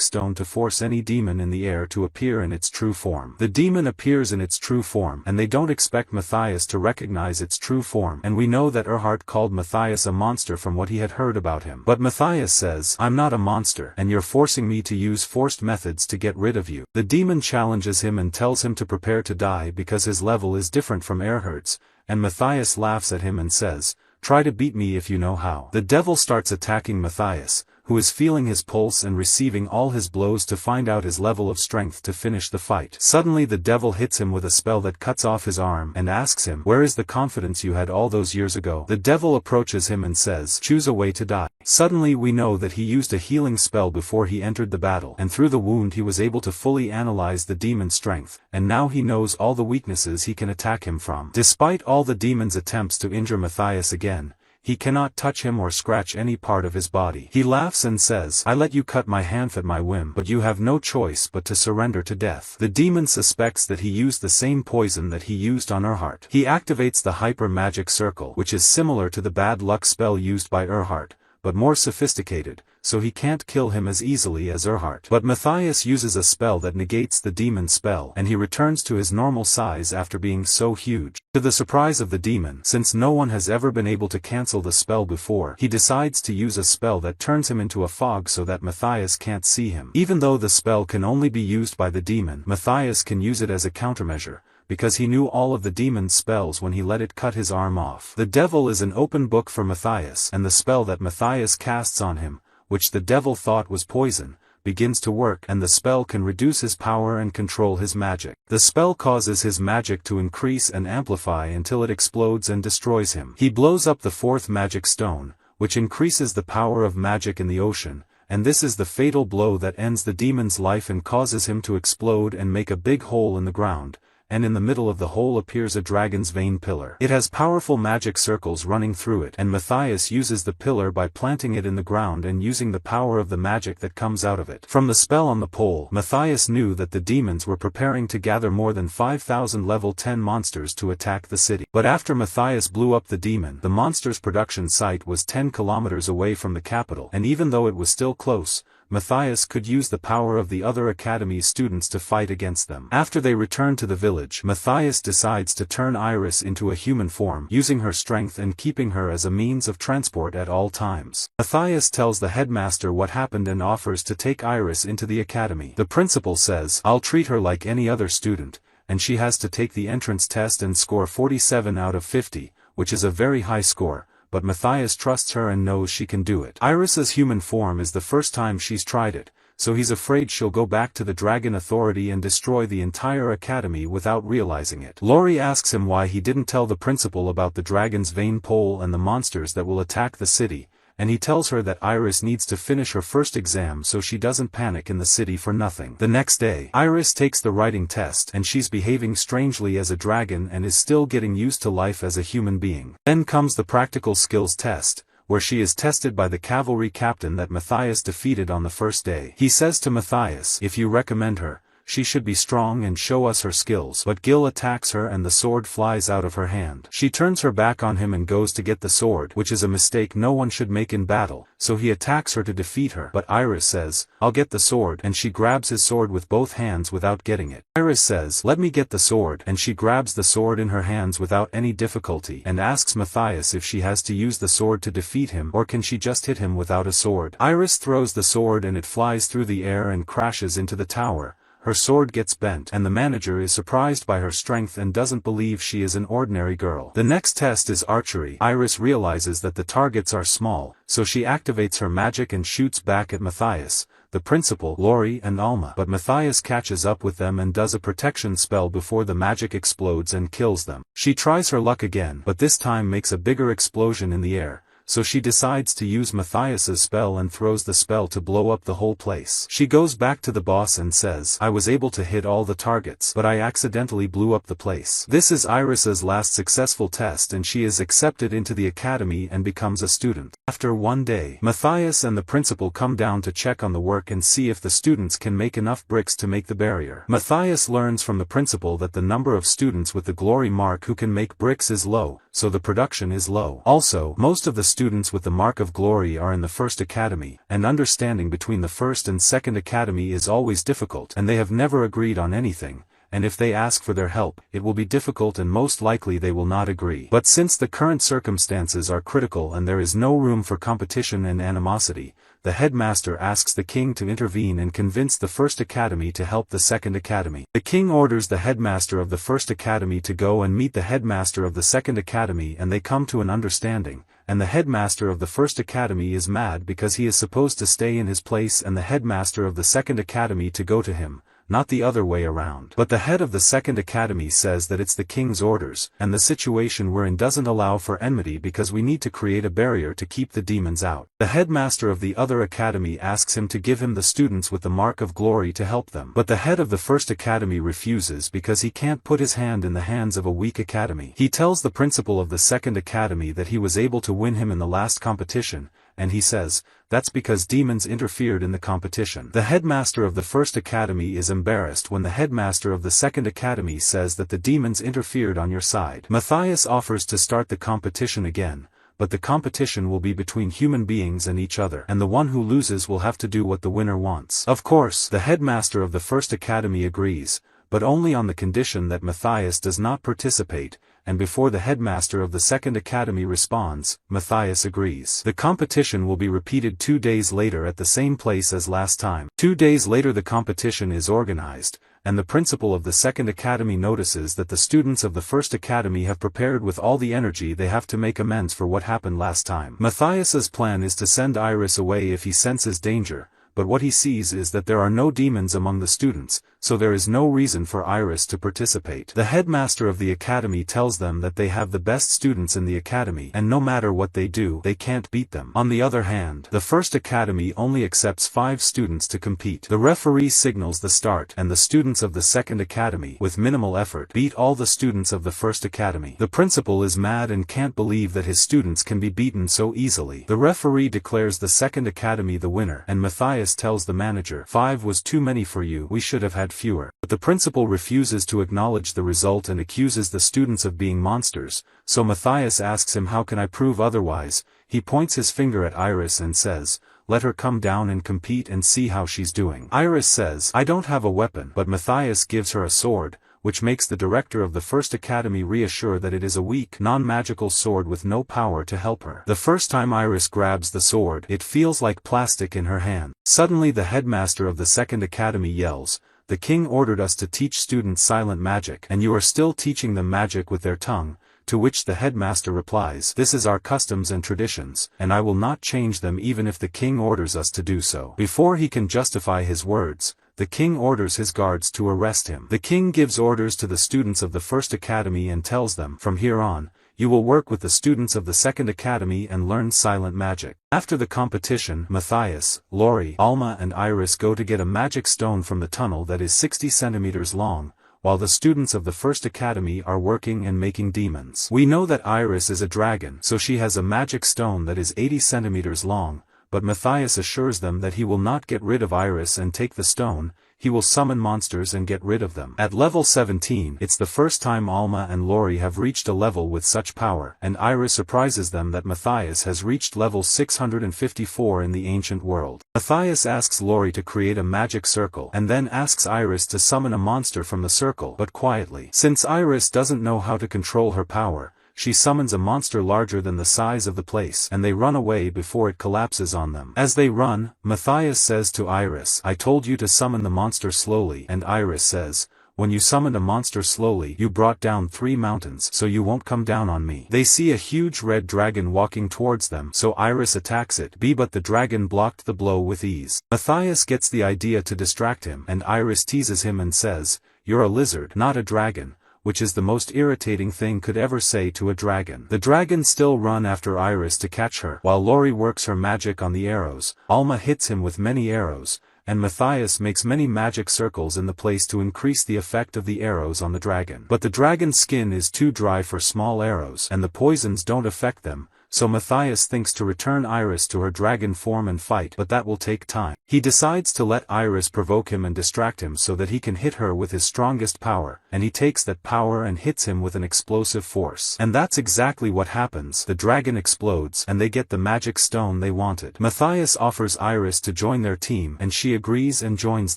stone to force any demon in the air to appear in its true form. The demon appears in its true form, and they don't expect Matthias to recognize its true form, and we know that Erhardt called Matthias a monster from what he had heard about him. But Matthias says, "I'm not a monster, and you're forcing me to use forced methods to get rid of you." The demon challenges him and tells him to prepare to die because his level is different from Erhardt's, and Matthias laughs at him and says, "Try to beat me if you know how." The devil starts attacking Matthias, who is feeling his pulse and receiving all his blows to find out his level of strength to finish the fight. Suddenly the devil hits him with a spell that cuts off his arm and asks him, "Where is the confidence you had all those years ago?" The devil approaches him and says, "Choose a way to die." Suddenly we know that he used a healing spell before he entered the battle, and through the wound he was able to fully analyze the demon's strength, and now he knows all the weaknesses he can attack him from. Despite all the demon's attempts to injure Matthias again, he cannot touch him or scratch any part of his body. He laughs and says, "I let you cut my hand at my whim, but you have no choice but to surrender to death." The demon suspects that he used the same poison that he used on Erhardt. He activates the hyper magic circle, which is similar to the bad luck spell used by Erhardt, but more sophisticated, so he can't kill him as easily as Erhardt. But Matthias uses a spell that negates the demon's spell, and he returns to his normal size after being so huge. To the surprise of the demon, since no one has ever been able to cancel the spell before, he decides to use a spell that turns him into a fog so that Matthias can't see him. Even though the spell can only be used by the demon, Matthias can use it as a countermeasure, because he knew all of the demon's spells when he let it cut his arm off. The devil is an open book for Matthias, and the spell that Matthias casts on him, which the devil thought was poison, begins to work, and the spell can reduce his power and control his magic. The spell causes his magic to increase and amplify until it explodes and destroys him. He blows up the fourth magic stone, which increases the power of magic in the ocean, and this is the fatal blow that ends the demon's life and causes him to explode and make a big hole in the ground, and in the middle of the hole appears a dragon's vein pillar. It has powerful magic circles running through it, and Matthias uses the pillar by planting it in the ground and using the power of the magic that comes out of it. From the spell on the pole, Matthias knew that the demons were preparing to gather more than 5,000 level 10 monsters to attack the city. But after Matthias blew up the demon, the monster's production site was 10 kilometers away from the capital, and even though it was still close, Matthias could use the power of the other academy's students to fight against them. After they return to the village, Matthias decides to turn Iris into a human form, using her strength and keeping her as a means of transport at all times. Matthias tells the headmaster what happened and offers to take Iris into the academy. The principal says, "I'll treat her like any other student," and she has to take the entrance test and score 47 out of 50, which is a very high score. But Matthias trusts her and knows she can do it. Iris's human form is the first time she's tried it, so he's afraid she'll go back to the Dragon Authority and destroy the entire academy without realizing it. Lori asks him why he didn't tell the principal about the dragon's vein pole and the monsters that will attack the city, and he tells her that Iris needs to finish her first exam so she doesn't panic in the city for nothing. The next day, Iris takes the writing test and she's behaving strangely as a dragon and is still getting used to life as a human being. Then comes the practical skills test, where she is tested by the cavalry captain that Matthias defeated on the first day. He says to Matthias, "If you recommend her, she should be strong and show us her skills." But Gil attacks her and the sword flies out of her hand. She turns her back on him and goes to get the sword, which is a mistake no one should make in battle, so he attacks her to defeat her. But Iris says, "I'll get the sword," and she grabs his sword with both hands without getting it. Iris says, "Let me get the sword," and she grabs the sword in her hands without any difficulty and asks Matthias if she has to use the sword to defeat him or can she just hit him without a sword. Iris throws the sword and it flies through the air and crashes into the tower, her sword gets bent and the manager is surprised by her strength and doesn't believe she is an ordinary girl. The next test is archery. Iris realizes that the targets are small, so she activates her magic and shoots back at Matthias, the principal, Lori and Alma. But Matthias catches up with them and does a protection spell before the magic explodes and kills them. She tries her luck again, but this time makes a bigger explosion in the air, so she decides to use Matthias's spell and throws the spell to blow up the whole place. She goes back to the boss and says, "I was able to hit all the targets, but I accidentally blew up the place." This is Iris's last successful test and she is accepted into the academy and becomes a student. After one day, Matthias and the principal come down to check on the work and see if the students can make enough bricks to make the barrier. Matthias learns from the principal that the number of students with the glory mark who can make bricks is low, so the production is low. Also, most of the students with the mark of glory are in the first academy, and understanding between the first and second academy is always difficult, and they have never agreed on anything, and if they ask for their help, it will be difficult and most likely they will not agree. But since the current circumstances are critical and there is no room for competition and animosity, the headmaster asks the king to intervene and convince the first academy to help the second academy. The king orders the headmaster of the first academy to go and meet the headmaster of the second academy and they come to an understanding, and the headmaster of the first academy is mad because he is supposed to stay in his place and the headmaster of the second academy to go to him, not the other way around. But the head of the second academy says that it's the king's orders, and the situation we're in doesn't allow for enmity because we need to create a barrier to keep the demons out. The headmaster of the other academy asks him to give him the students with the mark of glory to help them. But the head of the first academy refuses because he can't put his hand in the hands of a weak academy. He tells the principal of the second academy that he was able to win him in the last competition, and he says, that's because demons interfered in the competition. The headmaster of the first academy is embarrassed when the headmaster of the second academy says that the demons interfered on your side. Matthias offers to start the competition again, but the competition will be between human beings and each other, and the one who loses will have to do what the winner wants. Of course, the headmaster of the first academy agrees, but only on the condition that Matthias does not participate, and before the headmaster of the second academy responds, Matthias agrees. The competition will be repeated 2 days later at the same place as last time. 2 days later the competition is organized, and the principal of the second academy notices that the students of the first academy have prepared with all the energy they have to make amends for what happened last time. Matthias's plan is to send Iris away if he senses danger, but what he sees is that there are no demons among the students, so there is no reason for Iris to participate. The headmaster of the academy tells them that they have the best students in the academy and no matter what they do, they can't beat them. On the other hand, the first academy only accepts 5 students to compete. The referee signals the start and the students of the second academy, with minimal effort, beat all the students of the first academy. The principal is mad and can't believe that his students can be beaten so easily. The referee declares the second academy the winner, and Matthias tells the manager, 5 was too many for you, we should have had fewer. But the principal refuses to acknowledge the result and accuses the students of being monsters, so Matthias asks him how can I prove otherwise. He points his finger at Iris and says, let her come down and compete and see how she's doing. Iris says, I don't have a weapon, but Matthias gives her a sword, which makes the director of the first academy reassure that it is a weak, non-magical sword with no power to help her. The first time Iris grabs the sword, it feels like plastic in her hand. Suddenly the headmaster of the second academy yells, the king ordered us to teach students silent magic, and you are still teaching them magic with their tongue, to which the headmaster replies, this is our customs and traditions, and I will not change them even if the king orders us to do so. Before he can justify his words, the king orders his guards to arrest him. The king gives orders to the students of the first academy and tells them, from here on, you will work with the students of the second academy and learn silent magic. After the competition, Matthias, Lori, Alma and Iris go to get a magic stone from the tunnel that is 60 centimeters long, while the students of the first academy are working and making demons. We know that Iris is a dragon, so she has a magic stone that is 80 centimeters long, but Matthias assures them that he will not get rid of Iris and take the stone, he will summon monsters and get rid of them. At level 17, it's the first time Alma and Lori have reached a level with such power, and Iris surprises them that Matthias has reached level 654 in the ancient world. Matthias asks Lori to create a magic circle and then asks Iris to summon a monster from the circle, but quietly. Since Iris doesn't know how to control her power, she summons a monster larger than the size of the place, and they run away before it collapses on them. As they run, Matthias says to Iris, "I told you to summon the monster slowly," and Iris says, "When you summoned a monster slowly, you brought down 3 mountains, so you won't come down on me." They see a huge red dragon walking towards them, so Iris attacks it, but the dragon blocked the blow with ease. Matthias gets the idea to distract him, and Iris teases him and says, "You're a lizard, not a dragon," which is the most irritating thing could ever say to a dragon. The dragon still run after Iris to catch her. While Lori works her magic on the arrows, Alma hits him with many arrows, and Matthias makes many magic circles in the place to increase the effect of the arrows on the dragon. But the dragon's skin is too dry for small arrows, and the poisons don't affect them, so Matthias thinks to return Iris to her dragon form and fight, but that will take time. He decides to let Iris provoke him and distract him so that he can hit her with his strongest power, and he takes that power and hits him with an explosive force. And that's exactly what happens. The dragon explodes, and they get the magic stone they wanted. Matthias offers Iris to join their team, and she agrees and joins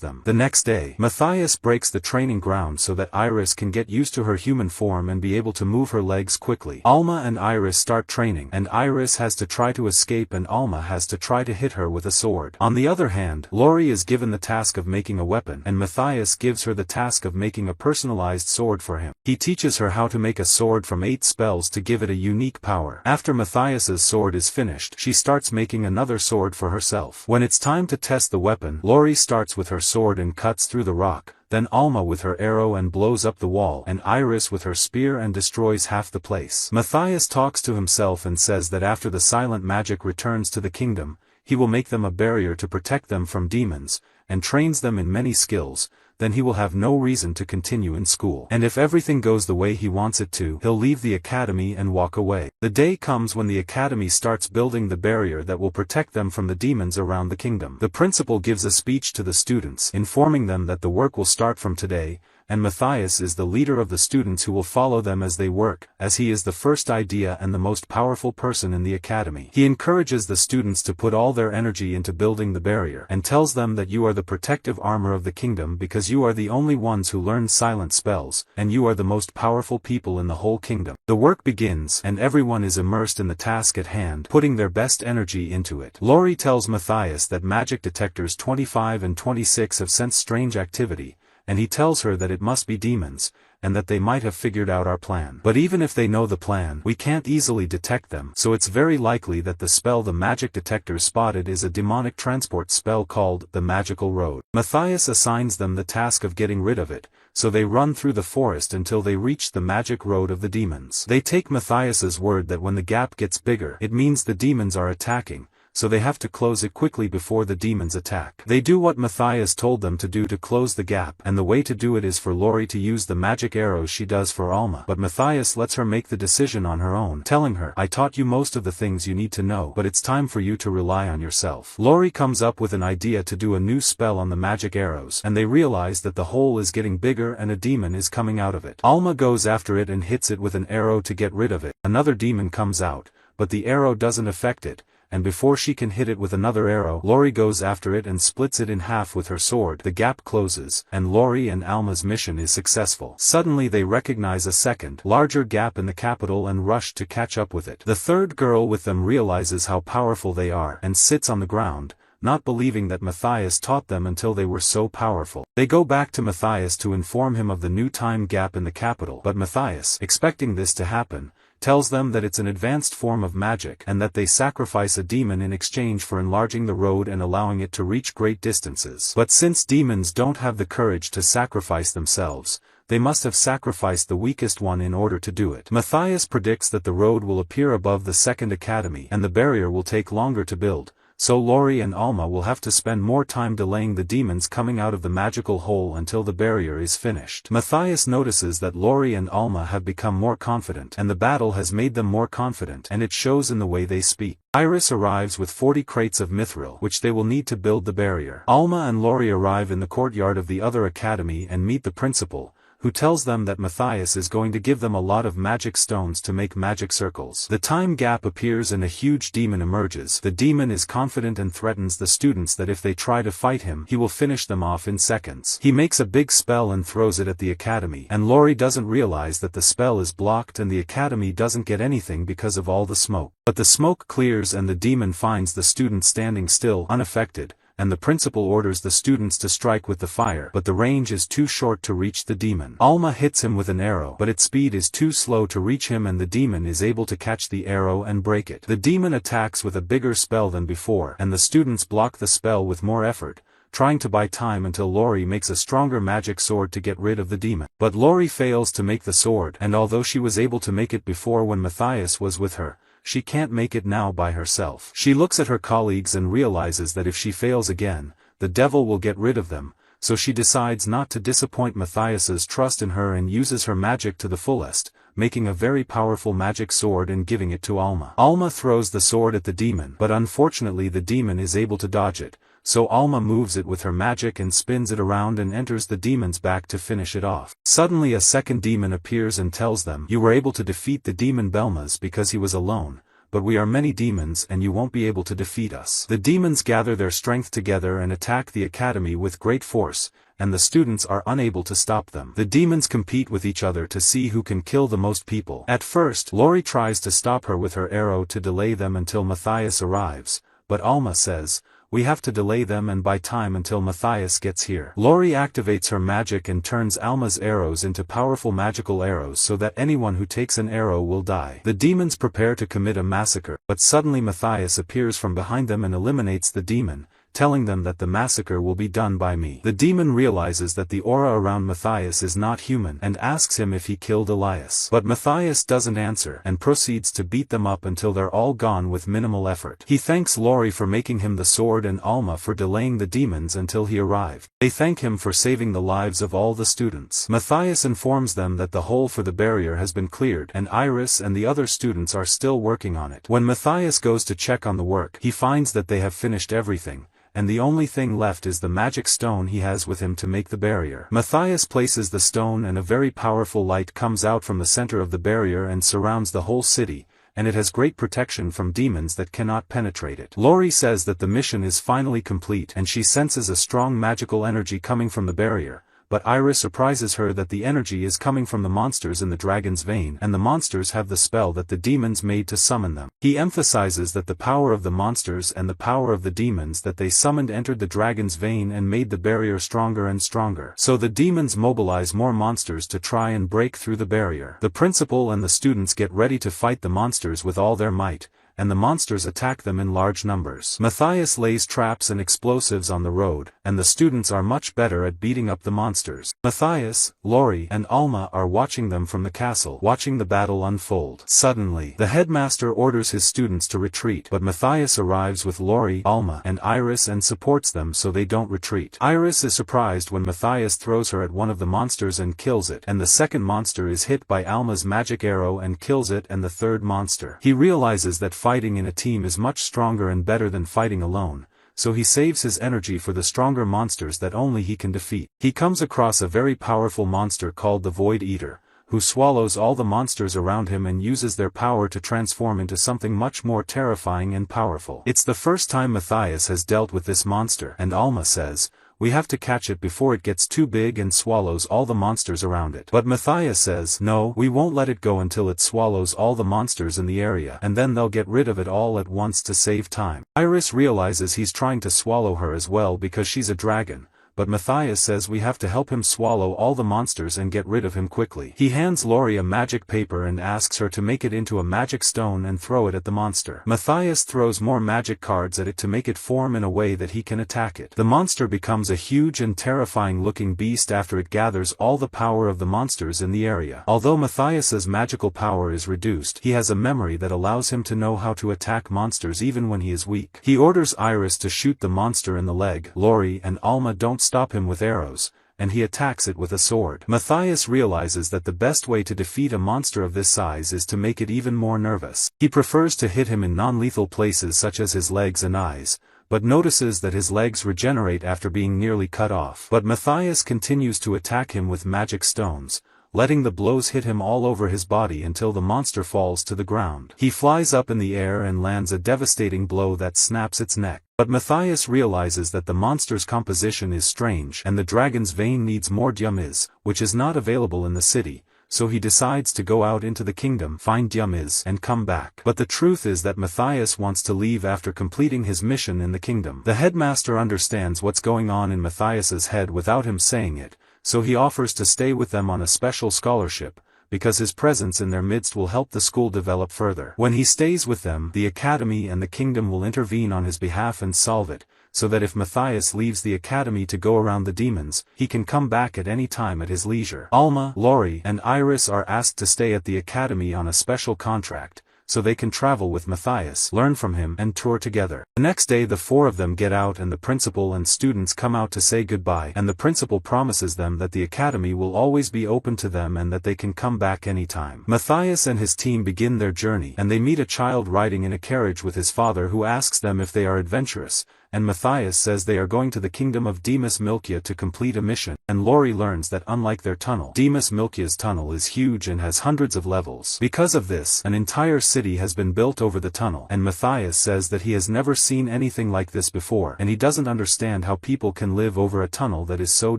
them. The next day, Matthias breaks the training ground so that Iris can get used to her human form and be able to move her legs quickly. Alma and Iris start training, and Iris has to try to escape and Alma has to try to hit her with a sword. On the other hand, Lori is given the task of making a weapon, and Matthias gives her the task of making a personalized sword for him. He teaches her how to make a sword from 8 spells to give it a unique power. After Matthias's sword is finished, she starts making another sword for herself. When it's time to test the weapon, Lori starts with her sword and cuts through the rock, then Alma with her arrow and blows up the wall, and Iris with her spear and destroys half the place. Matthias talks to himself and says that after the silent magic returns to the kingdom, he will make them a barrier to protect them from demons, and trains them in many skills. Then he will have no reason to continue in school. And if everything goes the way he wants it to, he'll leave the academy and walk away. The day comes when the academy starts building the barrier that will protect them from the demons around the kingdom. The principal gives a speech to the students, informing them that the work will start from today, and Matthias is the leader of the students who will follow them as they work, as he is the first idea and the most powerful person in the academy. He encourages the students to put all their energy into building the barrier, and tells them that you are the protective armor of the kingdom because you are the only ones who learn silent spells, and you are the most powerful people in the whole kingdom. The work begins, and everyone is immersed in the task at hand, putting their best energy into it. Lori tells Matthias that magic detectors 25 and 26 have sensed strange activity, and he tells her that it must be demons, and that they might have figured out our plan. But even if they know the plan, we can't easily detect them, so it's very likely that the spell the magic detectors spotted is a demonic transport spell called the Magical Road. Matthias assigns them the task of getting rid of it, so they run through the forest until they reach the magic road of the demons. They take Matthias's word that when the gap gets bigger, it means the demons are attacking, so they have to close it quickly before the demons attack. They do what Matthias told them to do to close the gap, and the way to do it is for Lori to use the magic arrows she does for Alma. But Matthias lets her make the decision on her own, telling her, "I taught you most of the things you need to know, but it's time for you to rely on yourself." Lori comes up with an idea to do a new spell on the magic arrows, and they realize that the hole is getting bigger and a demon is coming out of it. Alma goes after it and hits it with an arrow to get rid of it. Another demon comes out, but the arrow doesn't affect it, and before she can hit it with another arrow, Lori goes after it and splits it in half with her sword. The gap closes, and Lori and Alma's mission is successful. Suddenly they recognize a second, larger gap in the capital and rush to catch up with it. The third girl with them realizes how powerful they are and sits on the ground, not believing that Matthias taught them until they were so powerful. They go back to Matthias to inform him of the new time gap in the capital, but Matthias, expecting this to happen, tells them that it's an advanced form of magic and that they sacrifice a demon in exchange for enlarging the road and allowing it to reach great distances. But since demons don't have the courage to sacrifice themselves, they must have sacrificed the weakest one in order to do it. Matthias predicts that the road will appear above the second academy and the barrier will take longer to build, so Lori and Alma will have to spend more time delaying the demons coming out of the magical hole until the barrier is finished. Matthias notices that Lori and Alma have become more confident, and the battle has made them more confident, and it shows in the way they speak. Iris arrives with 40 crates of mithril, which they will need to build the barrier. Alma and Lori arrive in the courtyard of the other academy and meet the principal, who tells them that Matthias is going to give them a lot of magic stones to make magic circles. The time gap appears and a huge demon emerges. The demon is confident and threatens the students that if they try to fight him, he will finish them off in seconds. He makes a big spell and throws it at the academy, and Lori doesn't realize that the spell is blocked and the academy doesn't get anything because of all the smoke. But the smoke clears and the demon finds the students standing still, unaffected, and the principal orders the students to strike with the fire, but the range is too short to reach the demon. Alma hits him with an arrow, but its speed is too slow to reach him and the demon is able to catch the arrow and break it. The demon attacks with a bigger spell than before, and the students block the spell with more effort, trying to buy time until Lori makes a stronger magic sword to get rid of the demon. But Lori fails to make the sword, and although she was able to make it before when Matthias was with her, she can't make it now by herself. She looks at her colleagues and realizes that if she fails again, the devil will get rid of them, so she decides not to disappoint Matthias's trust in her and uses her magic to the fullest, making a very powerful magic sword and giving it to Alma. Alma throws the sword at the demon, but unfortunately the demon is able to dodge it, so Alma moves it with her magic and spins it around and enters the demon's back to finish it off. Suddenly a second demon appears and tells them, "You were able to defeat the demon Belmas because he was alone, but we are many demons and you won't be able to defeat us." The demons gather their strength together and attack the academy with great force, and the students are unable to stop them. The demons compete with each other to see who can kill the most people. At first, Lori tries to stop her with her arrow to delay them until Matthias arrives, but Alma says, "We have to delay them and buy time until Matthias gets here." Lori activates her magic and turns Alma's arrows into powerful magical arrows so that anyone who takes an arrow will die. The demons prepare to commit a massacre, but suddenly Matthias appears from behind them and eliminates the demon, telling them that the massacre will be done by me. The demon realizes that the aura around Matthias is not human and asks him if he killed Elias. But Matthias doesn't answer and proceeds to beat them up until they're all gone with minimal effort. He thanks Lori for making him the sword and Alma for delaying the demons until he arrived. They thank him for saving the lives of all the students. Matthias informs them that the hole for the barrier has been cleared and Iris and the other students are still working on it. When Matthias goes to check on the work, he finds that they have finished everything, and the only thing left is the magic stone he has with him to make the barrier. Matthias places the stone and a very powerful light comes out from the center of the barrier and surrounds the whole city, and it has great protection from demons that cannot penetrate it. Lori says that the mission is finally complete and she senses a strong magical energy coming from the barrier, but Iris surprises her that the energy is coming from the monsters in the dragon's vein and the monsters have the spell that the demons made to summon them. He emphasizes that the power of the monsters and the power of the demons that they summoned entered the dragon's vein and made the barrier stronger and stronger. So the demons mobilize more monsters to try and break through the barrier. The principal and the students get ready to fight the monsters with all their might, and the monsters attack them in large numbers. Matthias lays traps and explosives on the road, and the students are much better at beating up the monsters. Matthias, Lori, and Alma are watching them from the castle, watching the battle unfold. Suddenly, the headmaster orders his students to retreat, but Matthias arrives with Lori, Alma, and Iris and supports them so they don't retreat. Iris is surprised when Matthias throws her at one of the monsters and kills it, and the second monster is hit by Alma's magic arrow and kills it and the third monster. He realizes that fighting in a team is much stronger and better than fighting alone, so he saves his energy for the stronger monsters that only he can defeat. He comes across a very powerful monster called the Void Eater, who swallows all the monsters around him and uses their power to transform into something much more terrifying and powerful. It's the first time Matthias has dealt with this monster, and Alma says, "We have to catch it before it gets too big and swallows all the monsters around it." But Matthias says, "No, we won't let it go until it swallows all the monsters in the area and then they'll get rid of it all at once to save time." Iris realizes he's trying to swallow her as well because she's a dragon, but Matthias says we have to help him swallow all the monsters and get rid of him quickly. He hands Lori a magic paper and asks her to make it into a magic stone and throw it at the monster. Matthias throws more magic cards at it to make it form in a way that he can attack it. The monster becomes a huge and terrifying looking beast after it gathers all the power of the monsters in the area. Although Matthias's magical power is reduced, he has a memory that allows him to know how to attack monsters even when he is weak. He orders Iris to shoot the monster in the leg. Lori and Alma don't stop him with arrows, and he attacks it with a sword. Matthias realizes that the best way to defeat a monster of this size is to make it even more nervous. He prefers to hit him in non-lethal places such as his legs and eyes, but notices that his legs regenerate after being nearly cut off. But Matthias continues to attack him with magic stones, letting the blows hit him all over his body until the monster falls to the ground. He flies up in the air and lands a devastating blow that snaps its neck. But Matthias realizes that the monster's composition is strange and the dragon's vein needs more Dyumis, which is not available in the city, so he decides to go out into the kingdom, find Dyumis, and come back. But the truth is that Matthias wants to leave after completing his mission in the kingdom. The headmaster understands what's going on in Matthias's head without him saying it, so he offers to stay with them on a special scholarship, because his presence in their midst will help the school develop further. When he stays with them, the academy and the kingdom will intervene on his behalf and solve it, so that if Matthias leaves the academy to go around the demons, he can come back at any time at his leisure. Alma, Lori, and Iris are asked to stay at the academy on a special contract, so they can travel with Matthias, learn from him, and tour together. The next day the four of them get out and the principal and students come out to say goodbye, and the principal promises them that the academy will always be open to them and that they can come back anytime. Matthias and his team begin their journey, and they meet a child riding in a carriage with his father who asks them if they are adventurous, and Matthias says they are going to the kingdom of Deus Milkia to complete a mission, and Lori learns that unlike their tunnel, Deus Milkia's tunnel is huge and has hundreds of levels. Because of this, an entire city has been built over the tunnel, and Matthias says that he has never seen anything like this before, and he doesn't understand how people can live over a tunnel that is so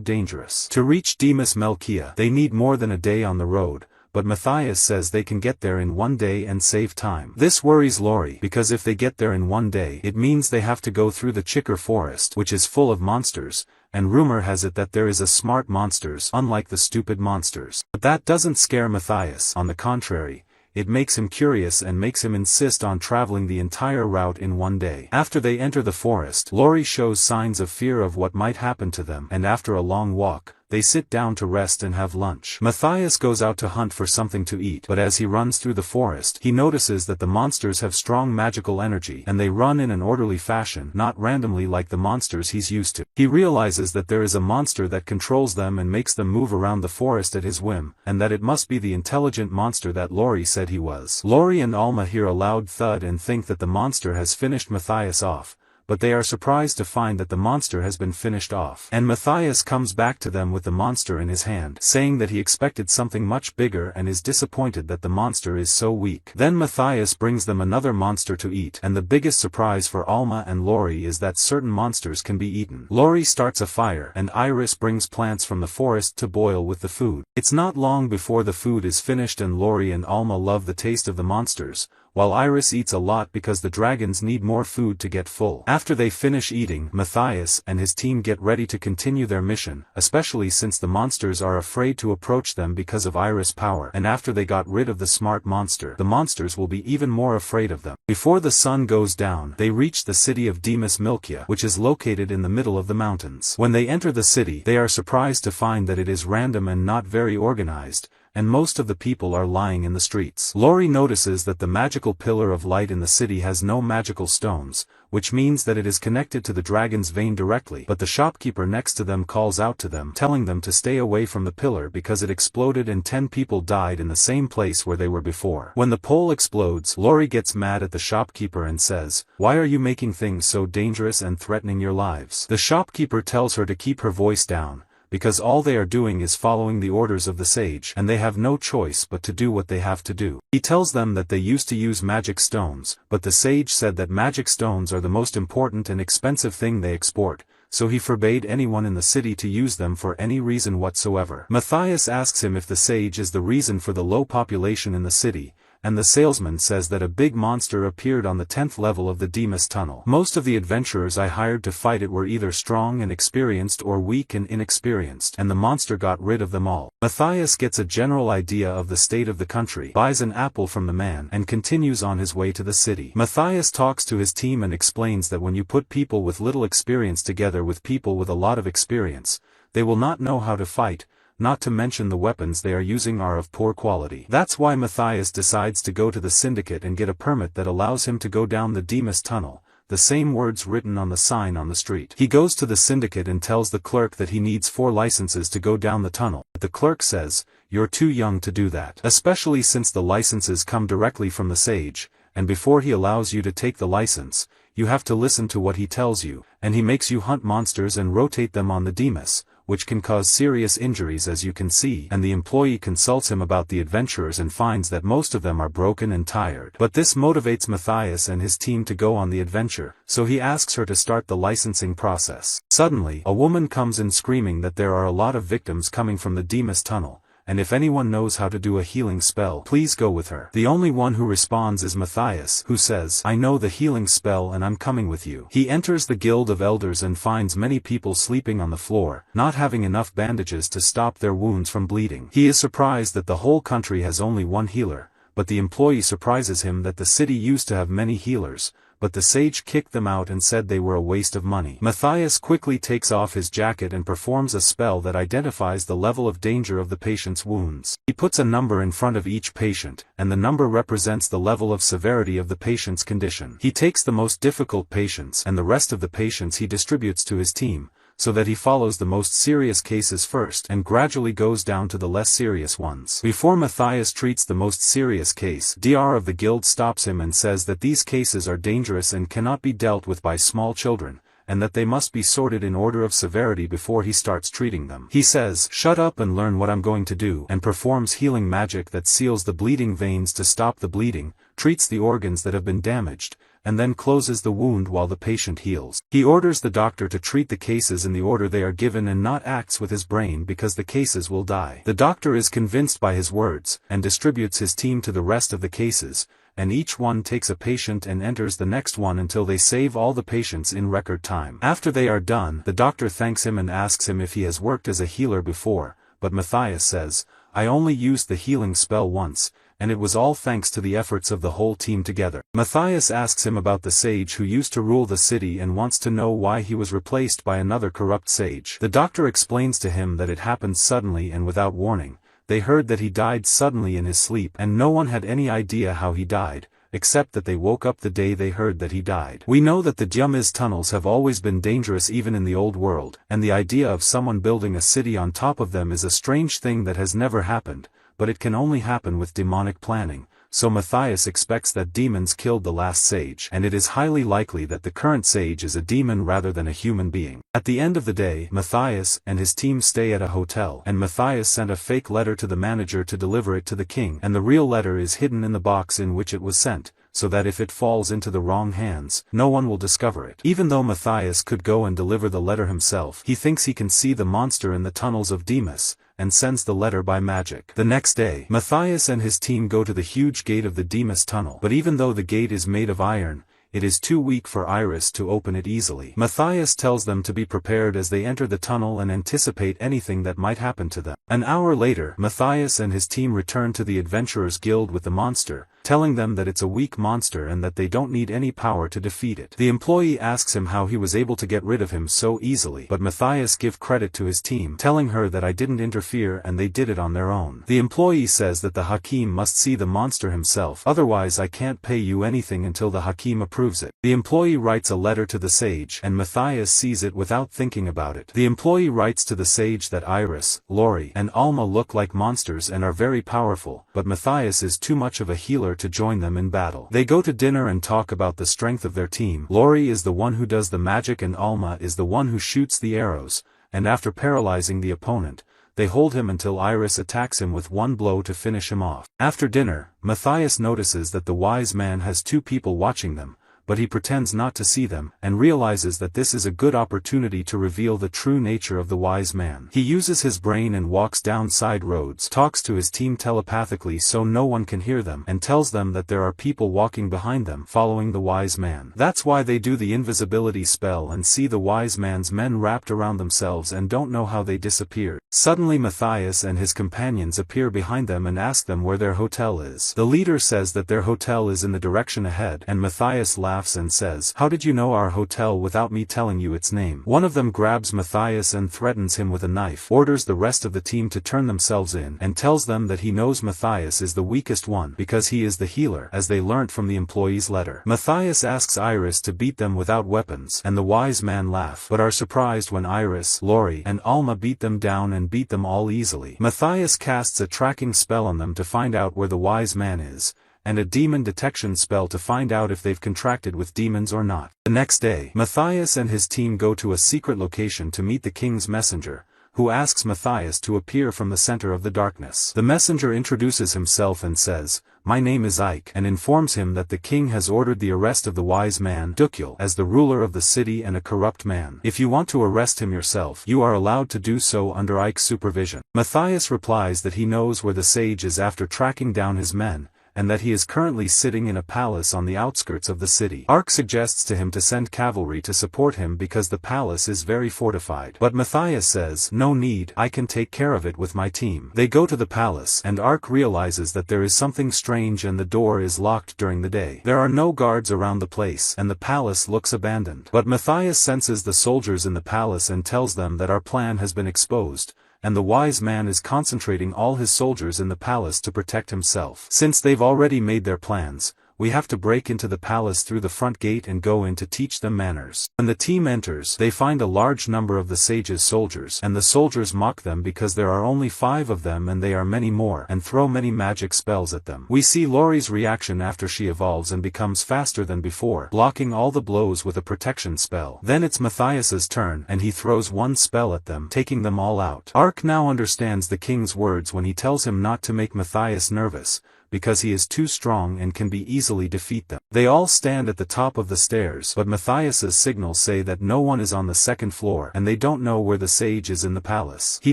dangerous. To reach Deus Milkia, they need more than a day on the road, but Matthias says they can get there in one day and save time. This worries Lori, because if they get there in one day, it means they have to go through the Chicker Forest, which is full of monsters, and rumor has it that there is a smart monsters, unlike the stupid monsters. But that doesn't scare Matthias. On the contrary, it makes him curious and makes him insist on traveling the entire route in one day. After they enter the forest, Lori shows signs of fear of what might happen to them, and after a long walk, they sit down to rest and have lunch. Matthias goes out to hunt for something to eat, but as he runs through the forest, he notices that the monsters have strong magical energy, and they run in an orderly fashion, not randomly like the monsters he's used to. He realizes that there is a monster that controls them and makes them move around the forest at his whim, and that it must be the intelligent monster that Lori said he was. Lori and Alma hear a loud thud and think that the monster has finished Matthias off, but they are surprised to find that the monster has been finished off. And Matthias comes back to them with the monster in his hand, saying that he expected something much bigger and is disappointed that the monster is so weak. Then Matthias brings them another monster to eat, and the biggest surprise for Alma and Lori is that certain monsters can be eaten. Lori starts a fire, and Iris brings plants from the forest to boil with the food. It's not long before the food is finished, and Lori and Alma love the taste of the monsters, while Iris eats a lot because the dragons need more food to get full. After they finish eating, Matthias and his team get ready to continue their mission, especially since the monsters are afraid to approach them because of Iris' power, and after they got rid of the smart monster, the monsters will be even more afraid of them. Before the sun goes down, they reach the city of Deus Milkia, which is located in the middle of the mountains. When they enter the city, they are surprised to find that it is random and not very organized, and most of the people are lying in the streets. Lori notices that the magical pillar of light in the city has no magical stones, which means that it is connected to the dragon's vein directly, but the shopkeeper next to them calls out to them, telling them to stay away from the pillar because it exploded and 10 people died in the same place where they were before. When the pole explodes, Lori gets mad at the shopkeeper and says, "Why are you making things so dangerous and threatening your lives?" The shopkeeper tells her to keep her voice down, because all they are doing is following the orders of the sage, and they have no choice but to do what they have to do. He tells them that they used to use magic stones, but the sage said that magic stones are the most important and expensive thing they export, so he forbade anyone in the city to use them for any reason whatsoever. Matthias asks him if the sage is the reason for the low population in the city, and the salesman says that a big monster appeared on the 10th level of the Deus tunnel. Most of the adventurers I hired to fight it were either strong and experienced or weak and inexperienced, and the monster got rid of them all. Matthias gets a general idea of the state of the country, buys an apple from the man, and continues on his way to the city. Matthias talks to his team and explains that when you put people with little experience together with people with a lot of experience, they will not know how to fight, not to mention the weapons they are using are of poor quality. That's why Matthias decides to go to the syndicate and get a permit that allows him to go down the Deus tunnel, the same words written on the sign on the street. He goes to the syndicate and tells the clerk that he needs 4 licenses to go down the tunnel, but the clerk says, "You're too young to do that, especially since the licenses come directly from the sage, and before he allows you to take the license, you have to listen to what he tells you, and he makes you hunt monsters and rotate them on the Deus, which can cause serious injuries as you can see, and the employee consults him about the adventurers and finds that most of them are broken and tired. But this motivates Matthias and his team to go on the adventure, so he asks her to start the licensing process. Suddenly, a woman comes in screaming that there are a lot of victims coming from the Deus tunnel, and if anyone knows how to do a healing spell, please go with her. The only one who responds is Matthias, who says, I know the healing spell and I'm coming with you. He enters the Guild of Elders and finds many people sleeping on the floor, not having enough bandages to stop their wounds from bleeding. He is surprised that the whole country has only one healer, but the employee surprises him that the city used to have many healers, but the sage kicked them out and said they were a waste of money. Matthias quickly takes off his jacket and performs a spell that identifies the level of danger of the patient's wounds. He puts a number in front of each patient, and the number represents the level of severity of the patient's condition. He takes the most difficult patients and the rest of the patients he distributes to his team, so that he follows the most serious cases first and gradually goes down to the less serious ones. Before Matthias treats the most serious case, Dr. of the guild stops him and says that these cases are dangerous and cannot be dealt with by small children, and that they must be sorted in order of severity before he starts treating them. He says, shut up and learn what I'm going to do, and performs healing magic that seals the bleeding veins to stop the bleeding, treats the organs that have been damaged, and then closes the wound while the patient heals. He orders the doctor to treat the cases in the order they are given and not acts with his brain because the cases will die. The doctor is convinced by his words, and distributes his team to the rest of the cases, and each one takes a patient and enters the next one until they save all the patients in record time. After they are done, the doctor thanks him and asks him if he has worked as a healer before, but Matthias says, I only used the healing spell once, and it was all thanks to the efforts of the whole team together. Matthias asks him about the sage who used to rule the city and wants to know why he was replaced by another corrupt sage. The doctor explains to him that it happened suddenly and without warning. They heard that he died suddenly in his sleep and no one had any idea how he died, except that they woke up the day they heard that he died. We know that the Deus tunnels have always been dangerous even in the old world, and the idea of someone building a city on top of them is a strange thing that has never happened, but it can only happen with demonic planning, so Matthias expects that demons killed the last sage, and it is highly likely that the current sage is a demon rather than a human being. At the end of the day, Matthias and his team stay at a hotel, and Matthias sent a fake letter to the manager to deliver it to the king, and the real letter is hidden in the box in which it was sent, so that if it falls into the wrong hands, no one will discover it. Even though Matthias could go and deliver the letter himself, he thinks he can see the monster in the tunnels of Deus, and sends the letter by magic. The next day, Matthias and his team go to the huge gate of the Deus tunnel, but even though the gate is made of iron, it is too weak for Iris to open it easily. Matthias tells them to be prepared as they enter the tunnel and anticipate anything that might happen to them. An hour later, Matthias and his team return to the Adventurers Guild with the monster, telling them that it's a weak monster and that they don't need any power to defeat it. The employee asks him how he was able to get rid of him so easily, but Matthias gives credit to his team, telling her that I didn't interfere and they did it on their own. The employee says that the Hakim must see the monster himself, otherwise I can't pay you anything until the Hakim approves it. The employee writes a letter to the sage, and Matthias sees it without thinking about it. The employee writes to the sage that Iris, Lori, and Alma look like monsters and are very powerful, but Matthias is too much of a healer to join them in battle. They go to dinner and talk about the strength of their team. Lori is the one who does the magic and Alma is the one who shoots the arrows, and after paralyzing the opponent, they hold him until Iris attacks him with one blow to finish him off. After dinner, Matthias notices that the wise man has two people watching them, but he pretends not to see them, and realizes that this is a good opportunity to reveal the true nature of the wise man. He uses his brain and walks down side roads, talks to his team telepathically so no one can hear them, and tells them that there are people walking behind them following the wise man. That's why they do the invisibility spell and see the wise man's men wrapped around themselves and don't know how they disappeared. Suddenly Matthias and his companions appear behind them and ask them where their hotel is. The leader says that their hotel is in the direction ahead, and Matthias laughs and says, "How did you know our hotel without me telling you its name?" One of them grabs Matthias and threatens him with a knife, orders the rest of the team to turn themselves in, and tells them that he knows Matthias is the weakest one because he is the healer, as they learnt from the employee's letter. Matthias asks Iris to beat them without weapons, and the wise man laugh, but are surprised when Iris, Lori, and Alma beat them down and beat them all easily. Matthias casts a tracking spell on them to find out where the wise man is, and a demon detection spell to find out if they've contracted with demons or not. The next day, Matthias and his team go to a secret location to meet the king's messenger, who asks Matthias to appear from the center of the darkness. The messenger introduces himself and says, "My name is Ike," and informs him that the king has ordered the arrest of the wise man Dukul as the ruler of the city and a corrupt man. If you want to arrest him yourself, you are allowed to do so under Ike's supervision. Matthias replies that he knows where the sage is after tracking down his men, and that he is currently sitting in a palace on the outskirts of the city. Ike suggests to him to send cavalry to support him because the palace is very fortified. But Matthias says, "No need, I can take care of it with my team." They go to the palace, and Ike realizes that there is something strange and the door is locked during the day. There are no guards around the place, and the palace looks abandoned. But Matthias senses the soldiers in the palace and tells them that our plan has been exposed, and the wise man is concentrating all his soldiers in the palace to protect himself. Since they've already made their plans, we have to break into the palace through the front gate and go in to teach them manners. When the team enters, they find a large number of the sage's soldiers, and the soldiers mock them because there are only 5 of them and they are many more, and throw many magic spells at them. We see Laurie's reaction after she evolves and becomes faster than before, blocking all the blows with a protection spell. Then it's Matthias's turn, and he throws one spell at them, taking them all out. Ike now understands the king's words when he tells him not to make Matthias nervous, because he is too strong and can be easily defeat them. They all stand at the top of the stairs, but Matthias's signals say that no one is on the second floor and they don't know where the sage is in the palace. He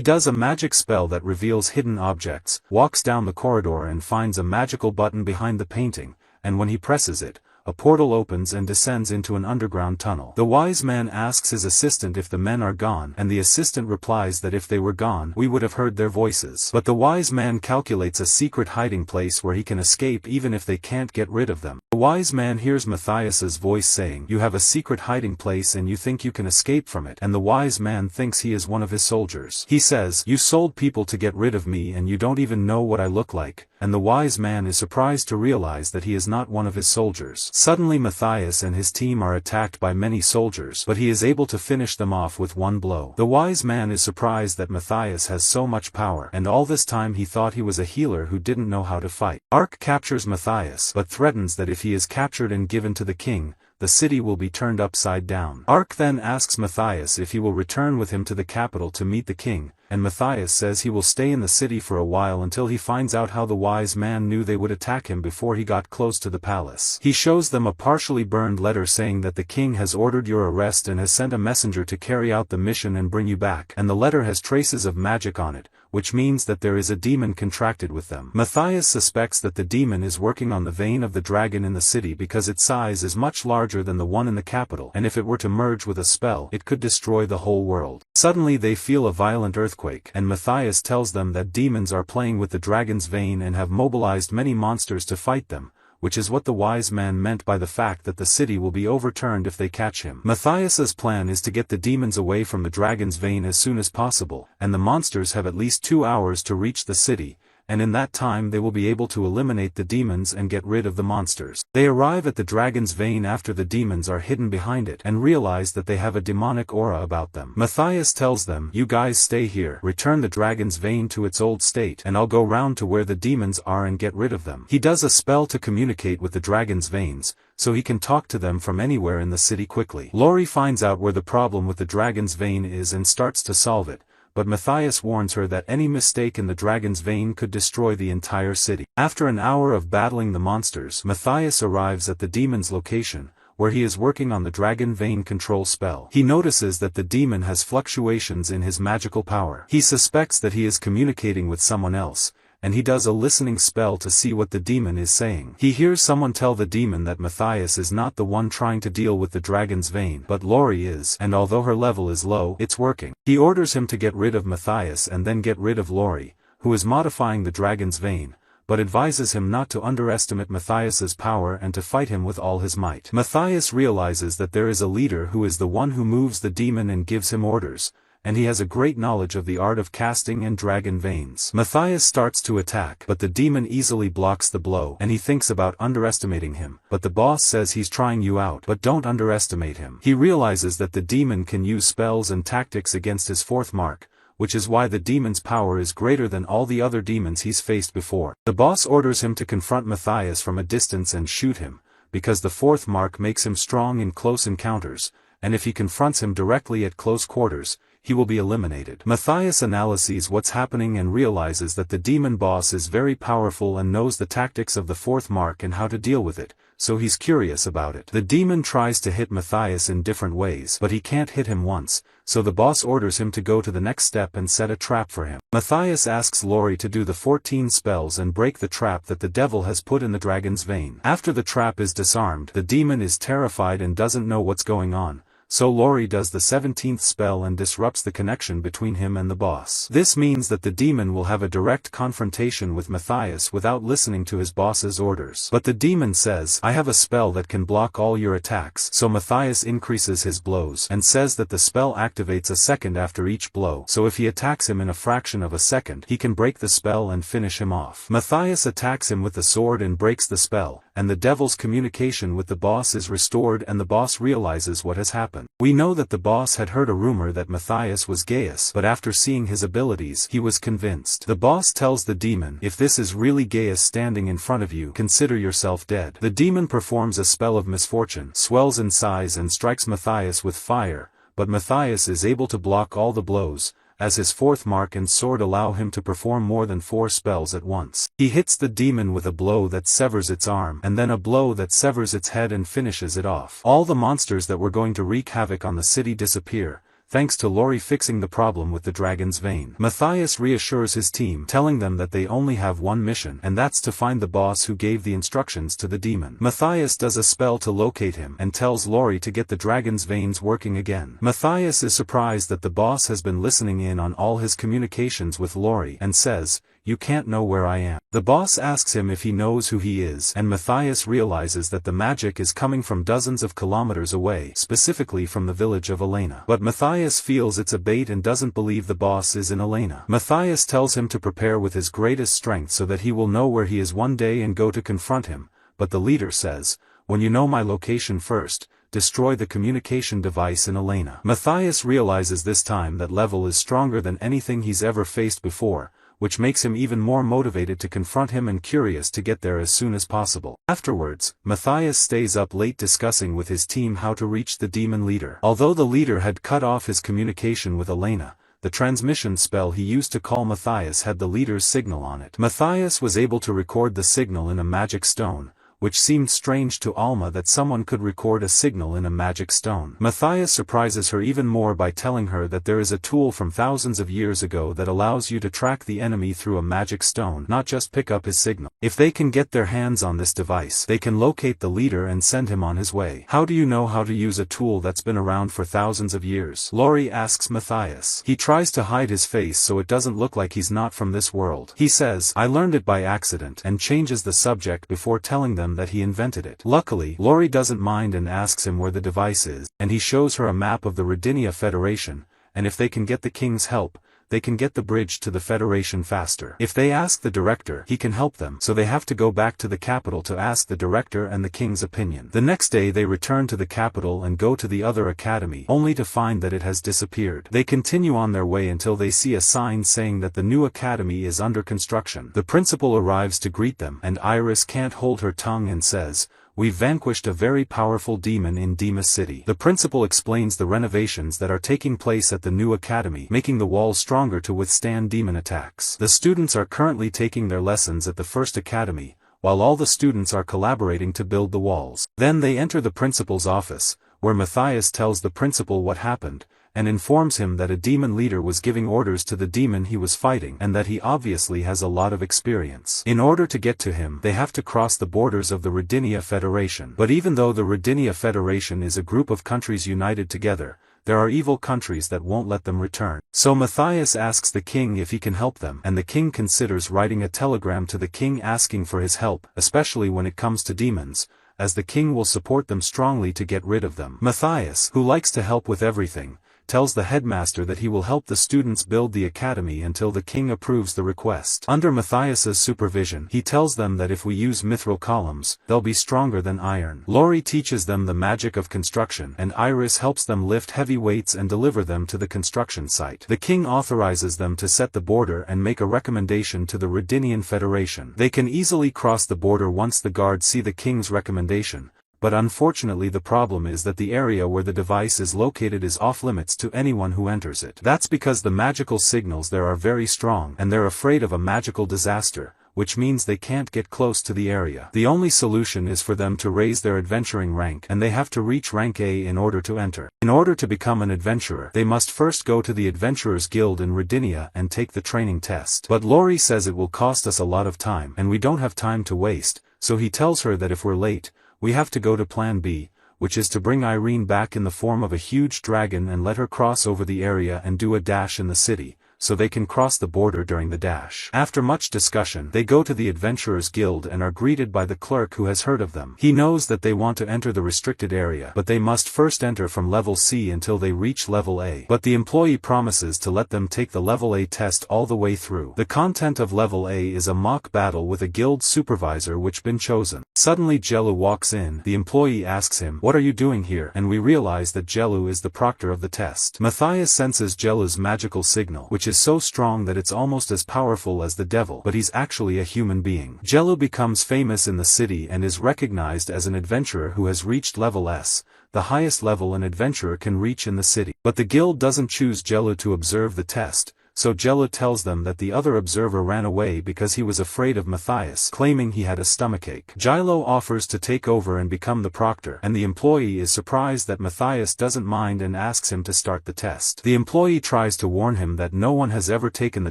does a magic spell that reveals hidden objects, walks down the corridor and finds a magical button behind the painting, and when he presses it, a portal opens and descends into an underground tunnel. The wise man asks his assistant if the men are gone, and the assistant replies that if they were gone, we would have heard their voices. But the wise man calculates a secret hiding place where he can escape even if they can't get rid of them. The wise man hears Matthias's voice saying, "You have a secret hiding place and you think you can escape from it," and the wise man thinks he is one of his soldiers. He says, "You sold people to get rid of me and you don't even know what I look like," and the wise man is surprised to realize that he is not one of his soldiers. Suddenly Matthias and his team are attacked by many soldiers, but he is able to finish them off with one blow. The wise man is surprised that Matthias has so much power, and all this time he thought he was a healer who didn't know how to fight. Ike captures Matthias, but threatens that if he is captured and given to the king, the city will be turned upside down. Ike then asks Matthias if he will return with him to the capital to meet the king, and Matthias says he will stay in the city for a while until he finds out how the wise man knew they would attack him before he got close to the palace. He shows them a partially burned letter saying that the king has ordered your arrest and has sent a messenger to carry out the mission and bring you back, and the letter has traces of magic on it, which means that there is a demon contracted with them. Matthias suspects that the demon is working on the vein of the dragon in the city because its size is much larger than the one in the capital, and if it were to merge with a spell, it could destroy the whole world. Suddenly they feel a violent earthquake, and Matthias tells them that demons are playing with the dragon's vein and have mobilized many monsters to fight them, which is what the wise man meant by the fact that the city will be overturned if they catch him. Matthias's plan is to get the demons away from the dragon's vein as soon as possible, and the monsters have at least 2 hours to reach the city, and in that time they will be able to eliminate the demons and get rid of the monsters. They arrive at the dragon's vein after the demons are hidden behind it and realize that they have a demonic aura about them. Matthias tells them, "You guys stay here, return the dragon's vein to its old state, and I'll go round to where the demons are and get rid of them." He does a spell to communicate with the dragon's veins, so he can talk to them from anywhere in the city quickly. Laurie finds out where the problem with the dragon's vein is and starts to solve it, but Matthias warns her that any mistake in the dragon's vein could destroy the entire city. After an hour of battling the monsters, Matthias arrives at the demon's location, where he is working on the dragon vein control spell. He notices that the demon has fluctuations in his magical power. He suspects that he is communicating with someone else, and he does a listening spell to see what the demon is saying. He hears someone tell the demon that Matthias is not the one trying to deal with the dragon's vein, but Laurie is, and although her level is low, it's working. He orders him to get rid of Matthias and then get rid of Laurie, who is modifying the dragon's vein, but advises him not to underestimate Matthias's power and to fight him with all his might. Matthias realizes that there is a leader who is the one who moves the demon and gives him orders, and he has a great knowledge of the art of casting and dragon veins. Matthias starts to attack, but the demon easily blocks the blow, and he thinks about underestimating him, but the boss says he's trying you out, but don't underestimate him. He realizes that the demon can use spells and tactics against his fourth mark, which is why the demon's power is greater than all the other demons he's faced before. The boss orders him to confront Matthias from a distance and shoot him, because the fourth mark makes him strong in close encounters, and if he confronts him directly at close quarters, he will be eliminated. Matthias analyzes what's happening and realizes that the demon boss is very powerful and knows the tactics of the fourth mark and how to deal with it, so he's curious about it. The demon tries to hit Matthias in different ways, but he can't hit him once, so the boss orders him to go to the next step and set a trap for him. Matthias asks Lori to do the 14 spells and break the trap that the devil has put in the dragon's vein. After the trap is disarmed, the demon is terrified and doesn't know what's going on, so Lori does the 17th spell and disrupts the connection between him and the boss. This means that the demon will have a direct confrontation with Matthias without listening to his boss's orders. But the demon says, "I have a spell that can block all your attacks," so Matthias increases his blows and says that the spell activates a second after each blow, so if he attacks him in a fraction of a second, he can break the spell and finish him off. Matthias attacks him with the sword and breaks the spell, and the devil's communication with the boss is restored and the boss realizes what has happened. We know that the boss had heard a rumor that Matthias was Gaius, but after seeing his abilities, he was convinced. The boss tells the demon, "If this is really Gaius standing in front of you, consider yourself dead." The demon performs a spell of misfortune, swells in size and strikes Matthias with fire, but Matthias is able to block all the blows, as his fourth mark and sword allow him to perform more than 4 spells at once. He hits the demon with a blow that severs its arm and then a blow that severs its head and finishes it off. All the monsters that were going to wreak havoc on the city disappear, thanks to Lori fixing the problem with the dragon's vein. Matthias reassures his team, telling them that they only have one mission, and that's to find the boss who gave the instructions to the demon. Matthias does a spell to locate him and tells Lori to get the dragon's veins working again. Matthias is surprised that the boss has been listening in on all his communications with Lori and says, "You can't know where I am." The boss asks him if he knows who he is, and Matthias realizes that the magic is coming from dozens of kilometers away, specifically from the village of Elena. But Matthias feels it's a bait and doesn't believe the boss is in Elena. Matthias tells him to prepare with his greatest strength so that he will know where he is one day and go to confront him, but the leader says, "When you know my location first, destroy the communication device in Elena." Matthias realizes this time that Level is stronger than anything he's ever faced before, which makes him even more motivated to confront him and curious to get there as soon as possible. Afterwards, Matthias stays up late discussing with his team how to reach the demon leader. Although the leader had cut off his communication with Elena, the transmission spell he used to call Matthias had the leader's signal on it. Matthias was able to record the signal in a magic stone, which seemed strange to Alma that someone could record a signal in a magic stone. Matthias surprises her even more by telling her that there is a tool from thousands of years ago that allows you to track the enemy through a magic stone, not just pick up his signal. If they can get their hands on this device, they can locate the leader and send him on his way. "How do you know how to use a tool that's been around for thousands of years?" Lori asks Matthias. He tries to hide his face so it doesn't look like he's not from this world. He says, "I learned it by accident," and changes the subject before telling them that he invented it. Luckily, Lori doesn't mind and asks him where the device is, and he shows her a map of the Rodinia Federation, and if they can get the king's help, they can get the bridge to the Federation faster. If they ask the director, he can help them, so they have to go back to the capital to ask the director and the king's opinion. The next day they return to the capital and go to the other academy, only to find that it has disappeared. They continue on their way until they see a sign saying that the new academy is under construction. The principal arrives to greet them, and Iris can't hold her tongue and says, "We've vanquished a very powerful demon in Demus City." The principal explains the renovations that are taking place at the new academy, making the walls stronger to withstand demon attacks. The students are currently taking their lessons at the first academy, while all the students are collaborating to build the walls. Then they enter the principal's office, where Matthias tells the principal what happened, and informs him that a demon leader was giving orders to the demon he was fighting and that he obviously has a lot of experience. In order to get to him, they have to cross the borders of the Rodinia Federation. But even though the Rodinia Federation is a group of countries united together, there are evil countries that won't let them return. So Matthias asks the king if he can help them, and the king considers writing a telegram to the king asking for his help, especially when it comes to demons, as the king will support them strongly to get rid of them. Matthias, who likes to help with everything, tells the headmaster that he will help the students build the academy until the king approves the request. Under Matthias's supervision, he tells them that if we use mithril columns, they'll be stronger than iron. Lori teaches them the magic of construction, and Iris helps them lift heavy weights and deliver them to the construction site. The king authorizes them to set the border and make a recommendation to the Redinian Federation. They can easily cross the border once the guards see the king's recommendation, but unfortunately the problem is that the area where the device is located is off-limits to anyone who enters it. That's because the magical signals there are very strong, and they're afraid of a magical disaster, which means they can't get close to the area. The only solution is for them to raise their adventuring rank, and they have to reach rank A in order to enter. In order to become an adventurer, they must first go to the Adventurers Guild in Rodinia and take the training test. But Lori says it will cost us a lot of time, and we don't have time to waste, so he tells her that if we're late, we have to go to Plan B, which is to bring Irene back in the form of a huge dragon and let her cross over the area and do a dash in the city, so they can cross the border during the dash. After much discussion, they go to the Adventurers Guild and are greeted by the clerk who has heard of them. He knows that they want to enter the restricted area, but they must first enter from level C until they reach level A. But the employee promises to let them take the level A test all the way through. The content of level A is a mock battle with a guild supervisor which been chosen. Suddenly Jello walks in. The employee asks him, "What are you doing here?" And we realize that Jello is the proctor of the test. Matthias senses Jello's magical signal, which is so strong that it's almost as powerful as the devil, but he's actually a human being. Jello becomes famous in the city and is recognized as an adventurer who has reached level S, the highest level an adventurer can reach in the city. But the guild doesn't choose Jello to observe the test, so Jello tells them that the other observer ran away because he was afraid of Matthias, claiming he had a stomachache. Jello offers to take over and become the proctor, and the employee is surprised that Matthias doesn't mind and asks him to start the test. The employee tries to warn him that no one has ever taken the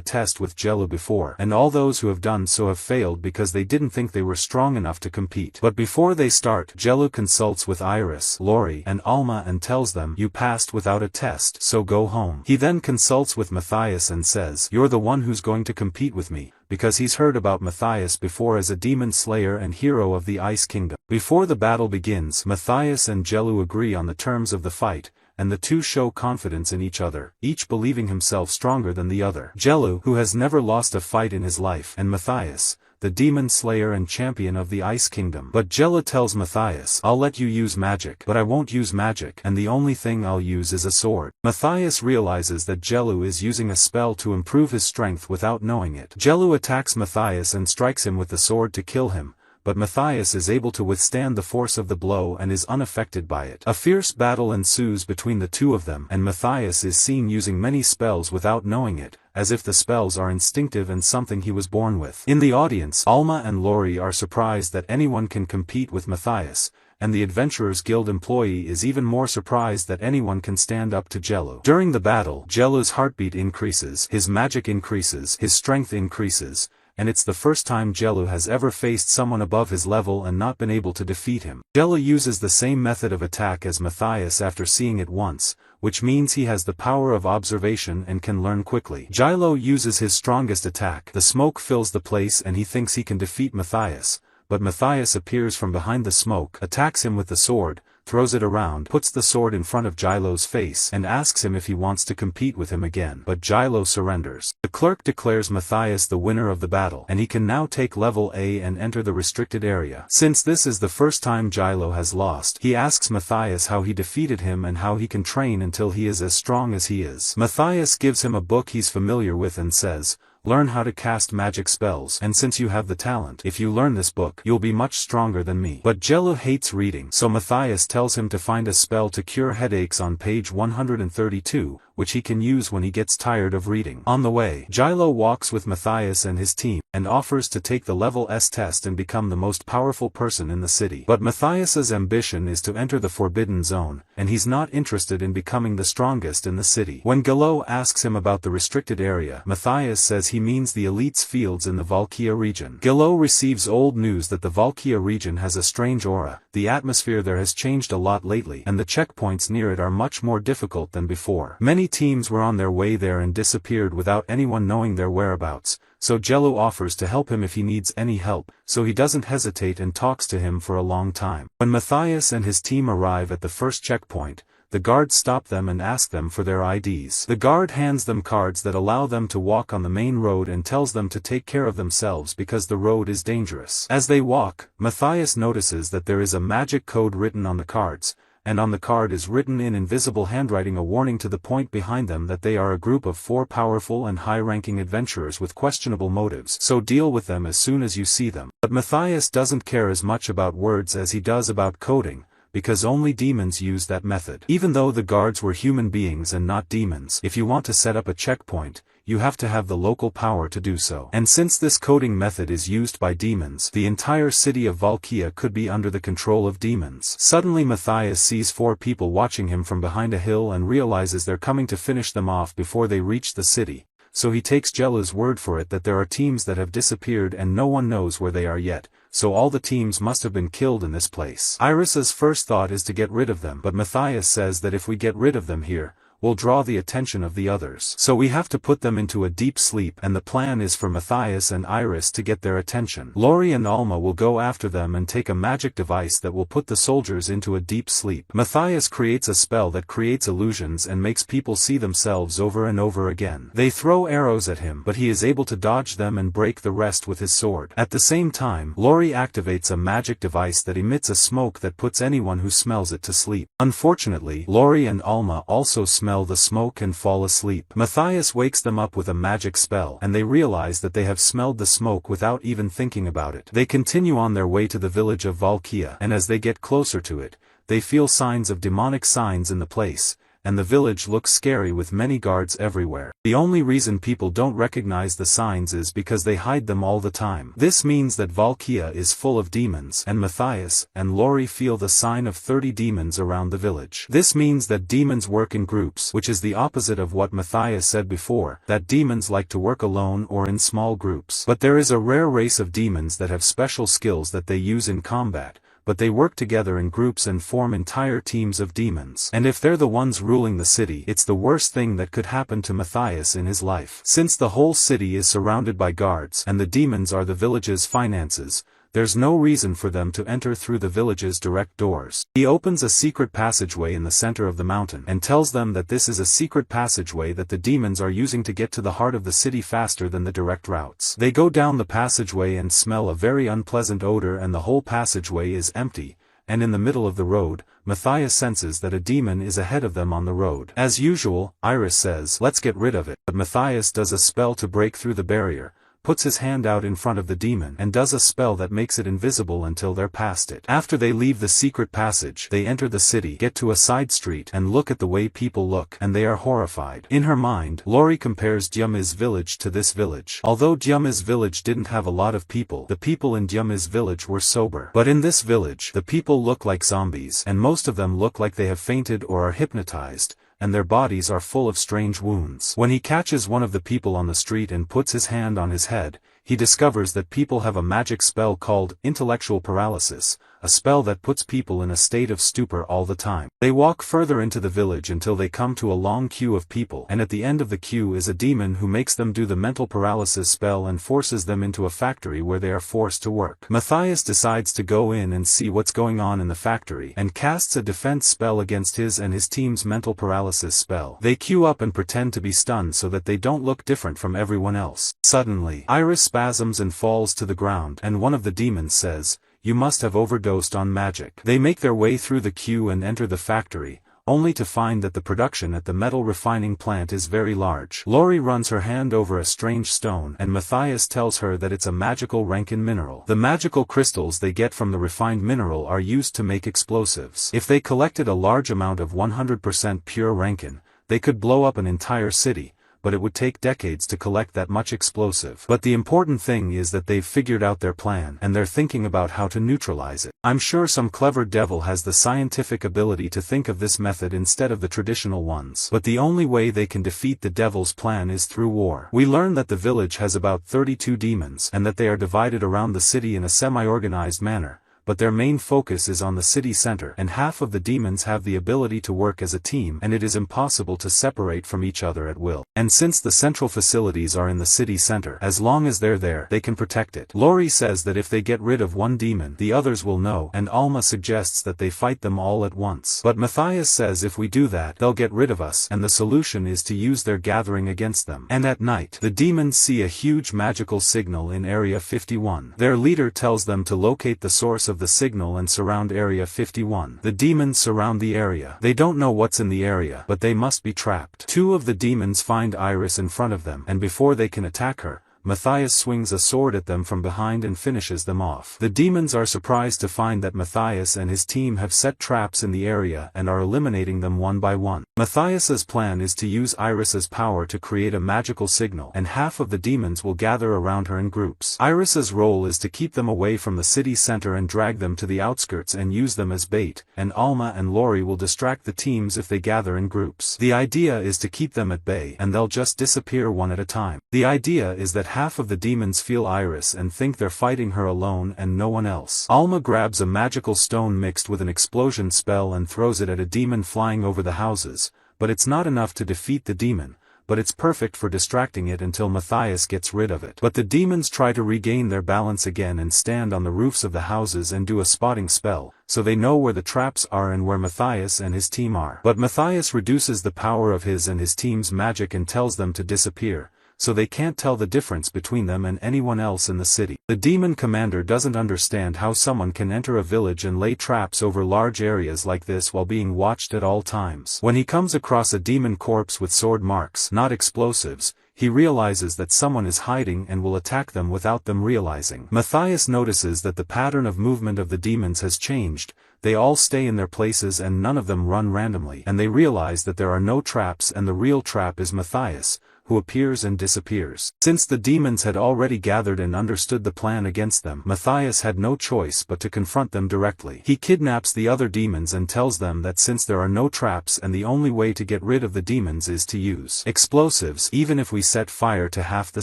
test with Jello before, and all those who have done so have failed because they didn't think they were strong enough to compete. But before they start, Jello consults with Iris, Lori, and Alma and tells them, "You passed without a test, so go home." He then consults with Matthias and says, "You're the one who's going to compete with me," because he's heard about Matthias before as a demon slayer and hero of the Ice Kingdom. Before the battle begins, Matthias and Jello agree on the terms of the fight, and the two show confidence in each other, each believing himself stronger than the other. Jello, who has never lost a fight in his life, and Matthias, the demon slayer and champion of the Ice Kingdom. But Jello tells Matthias, "I'll let you use magic, but I won't use magic, and the only thing I'll use is a sword." Matthias realizes that Jello is using a spell to improve his strength without knowing it. Jello attacks Matthias and strikes him with the sword to kill him, but Matthias is able to withstand the force of the blow and is unaffected by it. A fierce battle ensues between the two of them, and Matthias is seen using many spells without knowing it, as if the spells are instinctive and something he was born with. In the audience, Alma and Lori are surprised that anyone can compete with Matthias, and the Adventurers Guild employee is even more surprised that anyone can stand up to Jello. During the battle, Jello's heartbeat increases, his magic increases, his strength increases, and it's the first time Jello has ever faced someone above his level and not been able to defeat him. Jello uses the same method of attack as Matthias after seeing it once, which means he has the power of observation and can learn quickly. Jello uses his strongest attack. The smoke fills the place and he thinks he can defeat Matthias, but Matthias appears from behind the smoke, attacks him with the sword, throws it around, puts the sword in front of Jello's face, and asks him if he wants to compete with him again. But Jello surrenders. The clerk declares Matthias the winner of the battle, and he can now take level A and enter the restricted area. Since this is the first time Jello has lost, he asks Matthias how he defeated him and how he can train until he is as strong as he is. Matthias gives him a book he's familiar with and says, "Learn how to cast magic spells, and since you have the talent, if you learn this book, you'll be much stronger than me." But Jello hates reading, so Matthias tells him to find a spell to cure headaches on page 132, which he can use when he gets tired of reading. On the way, Jello walks with Matthias and his team, and offers to take the level S test and become the most powerful person in the city. But Matthias's ambition is to enter the Forbidden Zone, and he's not interested in becoming the strongest in the city. When Jello asks him about the restricted area, Matthias says he means the elite's fields in the Vulia region. Jello receives old news that the Vulia region has a strange aura. The atmosphere there has changed a lot lately, and the checkpoints near it are much more difficult than before. Many teams were on their way there and disappeared without anyone knowing their whereabouts, so Jello offers to help him if he needs any help, so he doesn't hesitate and talks to him for a long time. When Matthias and his team arrive at the first checkpoint, the guards stop them and ask them for their IDs. The guard hands them cards that allow them to walk on the main road and tells them to take care of themselves because the road is dangerous. As they walk, Matthias notices that there is a magic code written on the cards, and on the card is written in invisible handwriting a warning to the point behind them that they are a group of 4 powerful and high-ranking adventurers with questionable motives, so deal with them as soon as you see them. But Matthias doesn't care as much about words as he does about coding, because only demons use that method. Even though the guards were human beings and not demons, if you want to set up a checkpoint, you have to have the local power to do so. And since this coding method is used by demons, the entire city of Vulia could be under the control of demons. Suddenly Matthias sees 4 people watching him from behind a hill and realizes they're coming to finish them off before they reach the city, so he takes Jello's word for it that there are teams that have disappeared and no one knows where they are yet, so all the teams must have been killed in this place. Iris's first thought is to get rid of them, but Matthias says that if we get rid of them here, will draw the attention of the others. So we have to put them into a deep sleep, and the plan is for Matthias and Iris to get their attention. Lori and Alma will go after them and take a magic device that will put the soldiers into a deep sleep. Matthias creates a spell that creates illusions and makes people see themselves over and over again. They throw arrows at him, but he is able to dodge them and break the rest with his sword. At the same time, Lori activates a magic device that emits a smoke that puts anyone who smells it to sleep. Unfortunately, Lori and Alma also smell the smoke and fall asleep. Matthias wakes them up with a magic spell, and they realize that they have smelled the smoke without even thinking about it. They continue on their way to the village of Vulia, and as they get closer to it, they feel signs of demonic signs in the place, and the village looks scary with many guards everywhere. The only reason people don't recognize the signs is because they hide them all the time. This means that Vulia is full of demons, and Matthias and Lori feel the sign of 30 demons around the village. This means that demons work in groups, which is the opposite of what Matthias said before, that demons like to work alone or in small groups. But there is a rare race of demons that have special skills that they use in combat, but they work together in groups and form entire teams of demons. And if they're the ones ruling the city, it's the worst thing that could happen to Matthias in his life. Since the whole city is surrounded by guards, and the demons are the village's finances, there's no reason for them to enter through the village's direct doors. He opens a secret passageway in the center of the mountain, and tells them that this is a secret passageway that the demons are using to get to the heart of the city faster than the direct routes. They go down the passageway and smell a very unpleasant odor, and the whole passageway is empty, and in the middle of the road, Matthias senses that a demon is ahead of them on the road. As usual, Iris says, "Let's get rid of it," but Matthias does a spell to break through the barrier, puts his hand out in front of the demon, and does a spell that makes it invisible until they're past it. After they leave the secret passage, they enter the city, get to a side street, and look at the way people look, and they are horrified. In her mind, Lori compares Dyuma's village to this village. Although Dyuma's village didn't have a lot of people, the people in Dyuma's village were sober. But in this village, the people look like zombies, and most of them look like they have fainted or are hypnotized, and their bodies are full of strange wounds. When he catches one of the people on the street and puts his hand on his head, he discovers that people have a magic spell called intellectual paralysis, a spell that puts people in a state of stupor all the time. They walk further into the village until they come to a long queue of people, and at the end of the queue is a demon who makes them do the mental paralysis spell and forces them into a factory where they are forced to work. Matthias decides to go in and see what's going on in the factory, and casts a defense spell against his and his team's mental paralysis spell. They queue up and pretend to be stunned so that they don't look different from everyone else. Suddenly, Iris spasms and falls to the ground, and one of the demons says, "You must have overdosed on magic." They make their way through the queue and enter the factory, only to find that the production at the metal refining plant is very large. Lori runs her hand over a strange stone, and Matthias tells her that it's a magical Rankin mineral. The magical crystals they get from the refined mineral are used to make explosives. If they collected a large amount of 100% pure Rankin, they could blow up an entire city, but it would take decades to collect that much explosive. But the important thing is that they've figured out their plan, and they're thinking about how to neutralize it. I'm sure some clever devil has the scientific ability to think of this method instead of the traditional ones. But the only way they can defeat the devil's plan is through war. We learn that the village has about 32 demons, and that they are divided around the city in a semi-organized manner, but their main focus is on the city center, and half of the demons have the ability to work as a team, and it is impossible to separate from each other at will. And since the central facilities are in the city center, as long as they're there, they can protect it. Lori says that if they get rid of one demon, the others will know, and Alma suggests that they fight them all at once. But Matthias says if we do that, they'll get rid of us, and the solution is to use their gathering against them. And at night, the demons see a huge magical signal in Area 51. Their leader tells them to locate the source of the signal and surround Area 51. The demons surround the area. They don't know what's in the area, but they must be trapped. Two of the demons find Iris in front of them, and before they can attack her, Matthias swings a sword at them from behind and finishes them off. The demons are surprised to find that Matthias and his team have set traps in the area and are eliminating them one by one. Matthias's plan is to use Iris's power to create a magical signal, and half of the demons will gather around her in groups. Iris's role is to keep them away from the city center and drag them to the outskirts and use them as bait, and Alma and Lori will distract the teams if they gather in groups. The idea is to keep them at bay, and they'll just disappear one at a time. The idea is that half of the demons feel Iris and think they're fighting her alone and no one else. Alma grabs a magical stone mixed with an explosion spell and throws it at a demon flying over the houses, but it's not enough to defeat the demon, but it's perfect for distracting it until Matthias gets rid of it. But the demons try to regain their balance again and stand on the roofs of the houses and do a spotting spell, so they know where the traps are and where Matthias and his team are. But Matthias reduces the power of his and his team's magic and tells them to disappear, so they can't tell the difference between them and anyone else in the city. The demon commander doesn't understand how someone can enter a village and lay traps over large areas like this while being watched at all times. When he comes across a demon corpse with sword marks, not explosives, he realizes that someone is hiding and will attack them without them realizing. Matthias notices that the pattern of movement of the demons has changed. They all stay in their places and none of them run randomly, and they realize that there are no traps and the real trap is Matthias, who appears and disappears. Since the demons had already gathered and understood the plan against them, Matthias had no choice but to confront them directly. He kidnaps the other demons and tells them that since there are no traps and the only way to get rid of the demons is to use explosives, even if we set fire to half the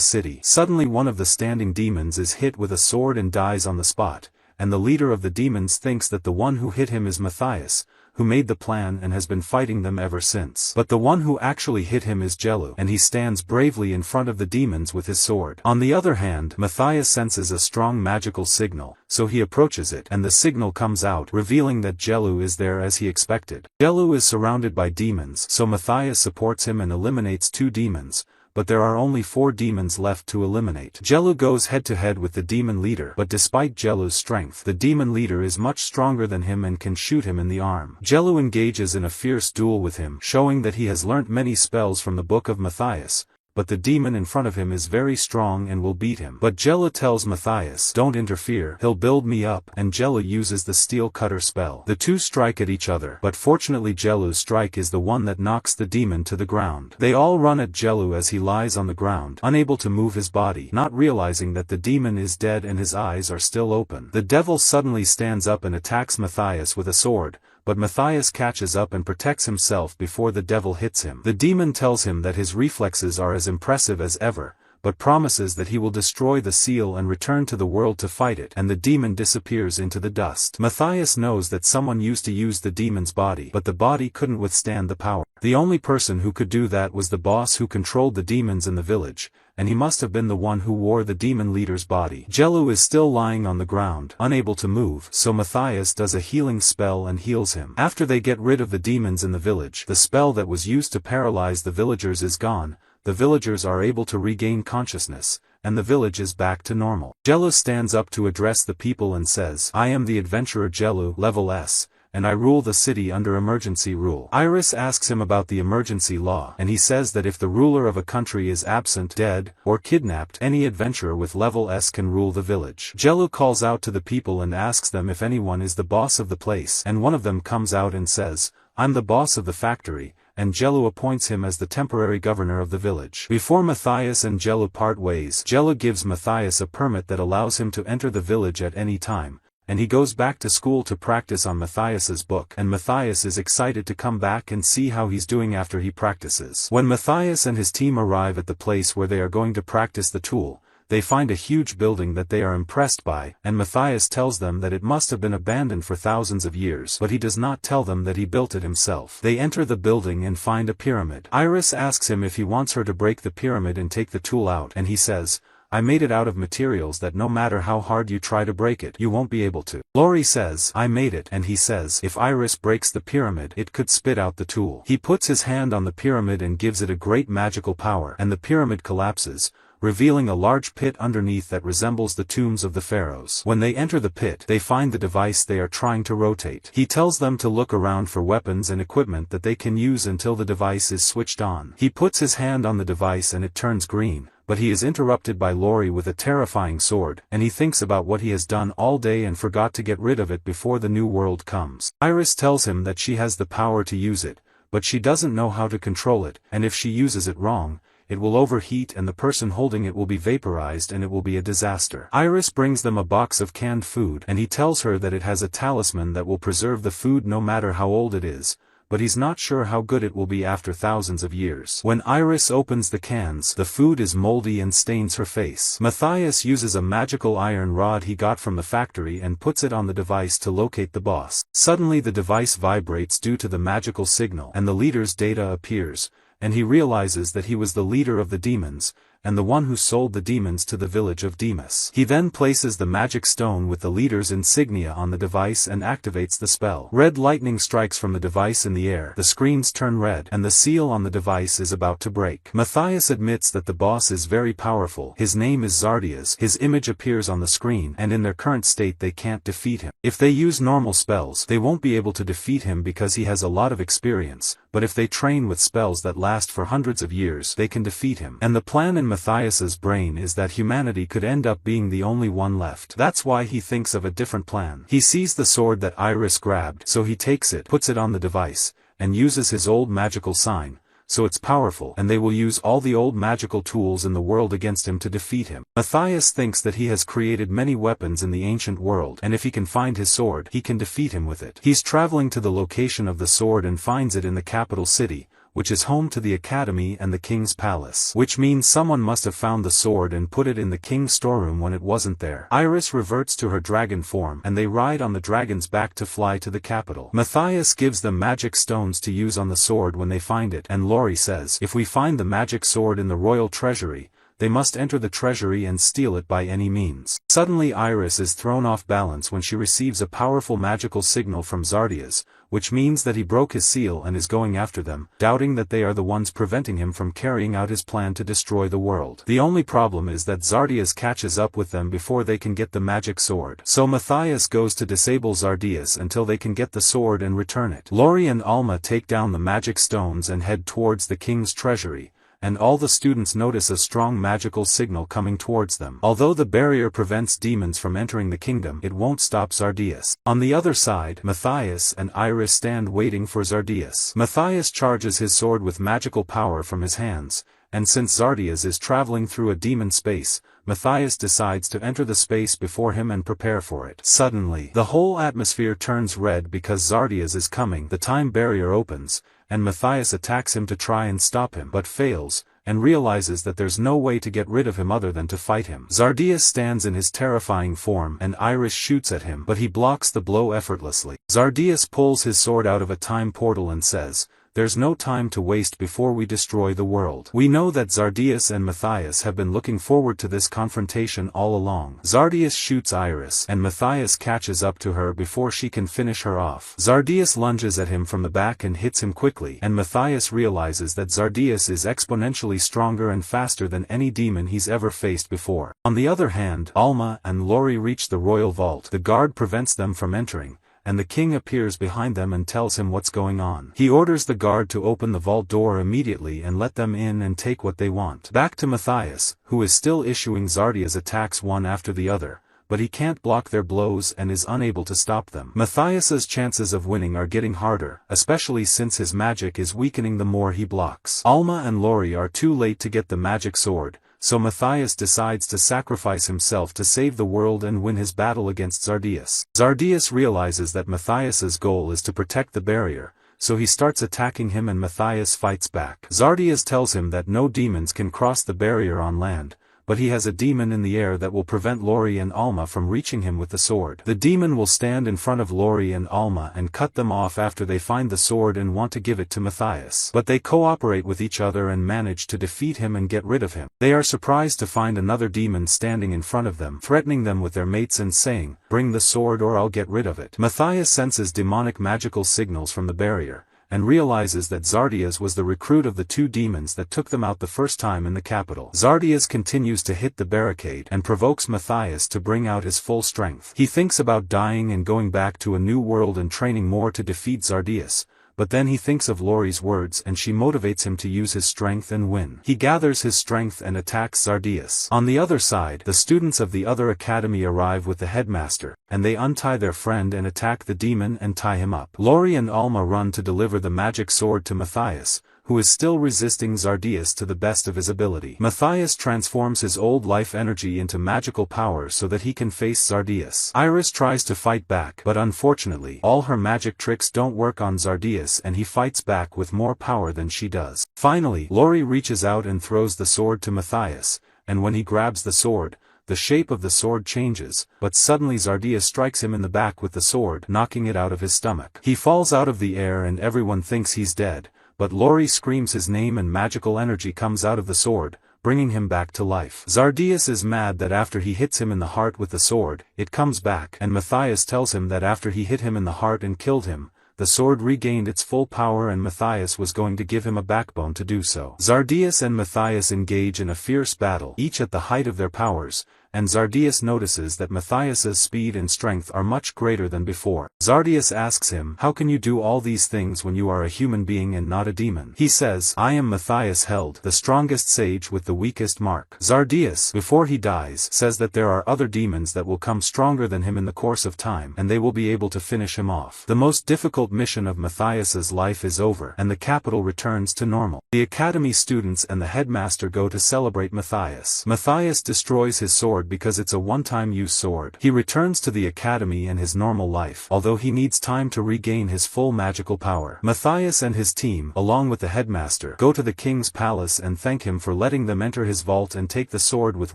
city. Suddenly one of the standing demons is hit with a sword and dies on the spot, and the leader of the demons thinks that the one who hit him is Matthias, who made the plan and has been fighting them ever since. But the one who actually hit him is Jello, and he stands bravely in front of the demons with his sword. On the other hand, Matthias senses a strong magical signal, so he approaches it, and the signal comes out, revealing that Jello is there as he expected. Jello is surrounded by demons, so Matthias supports him and eliminates 2 demons, but there are only 4 demons left to eliminate. Jello goes head-to-head with the demon leader, but despite Jello's strength, the demon leader is much stronger than him and can shoot him in the arm. Jello engages in a fierce duel with him, showing that he has learnt many spells from the Book of Matthias, but the demon in front of him is very strong and will beat him. But Jello tells Matthias, "Don't interfere, he'll build me up," and Jello uses the steel cutter spell. The two strike at each other, but fortunately Jello's strike is the one that knocks the demon to the ground. They all run at Jello as he lies on the ground, unable to move his body, not realizing that the demon is dead and his eyes are still open. The devil suddenly stands up and attacks Matthias with a sword, but Matthias catches up and protects himself before the devil hits him. The demon tells him that his reflexes are as impressive as ever, but promises that he will destroy the seal and return to the world to fight it, and the demon disappears into the dust. Matthias knows that someone used to use the demon's body, but the body couldn't withstand the power. The only person who could do that was the boss who controlled the demons in the village, and he must have been the one who wore the demon leader's body. Jello is still lying on the ground, unable to move, so Matthias does a healing spell and heals him. After they get rid of the demons in the village, the spell that was used to paralyze the villagers is gone, the villagers are able to regain consciousness, and the village is back to normal. Jello stands up to address the people and says, "I am the adventurer Jello, level S, and I rule the city under emergency rule." Iris asks him about the emergency law, and he says that if the ruler of a country is absent, dead, or kidnapped, any adventurer with level S can rule the village. Jello calls out to the people and asks them if anyone is the boss of the place, and one of them comes out and says, "I'm the boss of the factory," and Jello appoints him as the temporary governor of the village. Before Matthias and Jello part ways, Jello gives Matthias a permit that allows him to enter the village at any time, and he goes back to school to practice on Matthias's book, and Matthias is excited to come back and see how he's doing after he practices. When Matthias and his team arrive at the place where they are going to practice the tool, they find a huge building that they are impressed by, and Matthias tells them that it must have been abandoned for thousands of years, but he does not tell them that he built it himself. They enter the building and find a pyramid. Iris asks him if he wants her to break the pyramid and take the tool out, and he says, "I made it out of materials that no matter how hard you try to break it, you won't be able to." Lori says, "I made it," and he says if Iris breaks the pyramid, it could spit out the tool. He puts his hand on the pyramid and gives it a great magical power, and the pyramid collapses, revealing a large pit underneath that resembles the tombs of the pharaohs. When they enter the pit, they find the device they are trying to rotate. He tells them to look around for weapons and equipment that they can use until the device is switched on. He puts his hand on the device and it turns green, but he is interrupted by Lori with a terrifying sword, and he thinks about what he has done all day and forgot to get rid of it before the new world comes. Iris tells him that she has the power to use it, but she doesn't know how to control it, and if she uses it wrong, it will overheat and the person holding it will be vaporized and it will be a disaster. Iris brings them a box of canned food, and he tells her that it has a talisman that will preserve the food no matter how old it is, but he's not sure how good it will be after thousands of years. When Iris opens the cans, the food is moldy and stains her face. Matthias uses a magical iron rod he got from the factory and puts it on the device to locate the boss. Suddenly the device vibrates due to the magical signal, and the leader's data appears, and he realizes that he was the leader of the demons, and the one who sold the demons to the village of Deus. He then places the magic stone with the leader's insignia on the device and activates the spell. Red lightning strikes from the device in the air, the screens turn red, and the seal on the device is about to break. Matthias admits that the boss is very powerful. His name is Zardius, his image appears on the screen, and in their current state they can't defeat him. If they use normal spells, they won't be able to defeat him because he has a lot of experience, but if they train with spells that last for hundreds of years, they can defeat him. And the plan in Matthias's brain is that humanity could end up being the only one left. That's why he thinks of a different plan. He sees the sword that Iris grabbed, so he takes it, puts it on the device, and uses his old magical sign, so it's powerful, and they will use all the old magical tools in the world against him to defeat him. Matthias thinks that he has created many weapons in the ancient world, and if he can find his sword, he can defeat him with it. He's traveling to the location of the sword and finds it in the capital city, which is home to the academy and the king's palace. Which means someone must have found the sword and put it in the king's storeroom when it wasn't there. Iris reverts to her dragon form, and they ride on the dragon's back to fly to the capital. Matthias gives them magic stones to use on the sword when they find it, and Lori says, if we find the magic sword in the royal treasury, they must enter the treasury and steal it by any means. Suddenly Iris is thrown off balance when she receives a powerful magical signal from Zardius, which means that he broke his seal and is going after them, doubting that they are the ones preventing him from carrying out his plan to destroy the world. The only problem is that Zardius catches up with them before they can get the magic sword. So Matthias goes to disable Zardius until they can get the sword and return it. Lori and Alma take down the magic stones and head towards the king's treasury, and all the students notice a strong magical signal coming towards them. Although the barrier prevents demons from entering the kingdom, it won't stop Zardius. On the other side, Matthias and Iris stand waiting for Zardius. Matthias charges his sword with magical power from his hands, and since Zardius is traveling through a demon space, Matthias decides to enter the space before him and prepare for it. Suddenly, the whole atmosphere turns red because Zardius is coming. The time barrier opens, and Matthias attacks him to try and stop him, but fails, and realizes that there's no way to get rid of him other than to fight him. Zardius stands in his terrifying form and Iris shoots at him, but he blocks the blow effortlessly. Zardius pulls his sword out of a time portal and says, "There's no time to waste before we destroy the world." We know that Zardius and Matthias have been looking forward to this confrontation all along. Zardius shoots Iris, and Matthias catches up to her before she can finish her off. Zardius lunges at him from the back and hits him quickly, and Matthias realizes that Zardius is exponentially stronger and faster than any demon he's ever faced before. On the other hand, Alma and Lori reach the royal vault. The guard prevents them from entering, and the king appears behind them and tells him what's going on. He orders the guard to open the vault door immediately and let them in and take what they want. Back to Matthias, who is still issuing Zardius attacks one after the other, but he can't block their blows and is unable to stop them. Matthias's chances of winning are getting harder, especially since his magic is weakening the more he blocks. Alma and Lori are too late to get the magic sword, so Matthias decides to sacrifice himself to save the world and win his battle against Zardius. Zardius realizes that Matthias's goal is to protect the barrier, so he starts attacking him and Matthias fights back. Zardius tells him that no demons can cross the barrier on land, but he has a demon in the air that will prevent Lori and Alma from reaching him with the sword. The demon will stand in front of Lori and Alma and cut them off after they find the sword and want to give it to Matthias. But they cooperate with each other and manage to defeat him and get rid of him. They are surprised to find another demon standing in front of them, threatening them with their mates and saying, "Bring the sword or I'll get rid of it." Matthias senses demonic magical signals from the barrier, and realizes that Zardius was the recruit of the two demons that took them out the first time in the capital. Zardius continues to hit the barricade and provokes Matthias to bring out his full strength. He thinks about dying and going back to a new world and training more to defeat Zardius, but then he thinks of Lori's words and she motivates him to use his strength and win. He gathers his strength and attacks Zardius. On the other side, the students of the other academy arrive with the headmaster, and they untie their friend and attack the demon and tie him up. Lori and Alma run to deliver the magic sword to Matthias, who is still resisting Zardius to the best of his ability. Matthias transforms his old life energy into magical power so that he can face Zardius. Iris tries to fight back, but unfortunately, all her magic tricks don't work on Zardius and he fights back with more power than she does. Finally, Lori reaches out and throws the sword to Matthias, and when he grabs the sword, the shape of the sword changes, but suddenly Zardius strikes him in the back with the sword, knocking it out of his stomach. He falls out of the air and everyone thinks he's dead, but Lori screams his name and magical energy comes out of the sword, bringing him back to life. Zardius is mad that after he hits him in the heart with the sword, it comes back, and Matthias tells him that after he hit him in the heart and killed him, the sword regained its full power and Matthias was going to give him a backbone to do so. Zardius and Matthias engage in a fierce battle, each at the height of their powers, and Zardius notices that Matthias's speed and strength are much greater than before. Zardius asks him, "How can you do all these things when you are a human being and not a demon?" He says, "I am Matthias Held, the strongest sage with the weakest mark." Zardius, before he dies, says that there are other demons that will come stronger than him in the course of time, and they will be able to finish him off. The most difficult mission of Matthias's life is over, and the capital returns to normal. The academy students and the headmaster go to celebrate Matthias. Matthias destroys his sword because it's a one-time use sword. He returns to the academy and his normal life, although he needs time to regain his full magical power. Matthias and his team, along with the headmaster, go to the king's palace and thank him for letting them enter his vault and take the sword with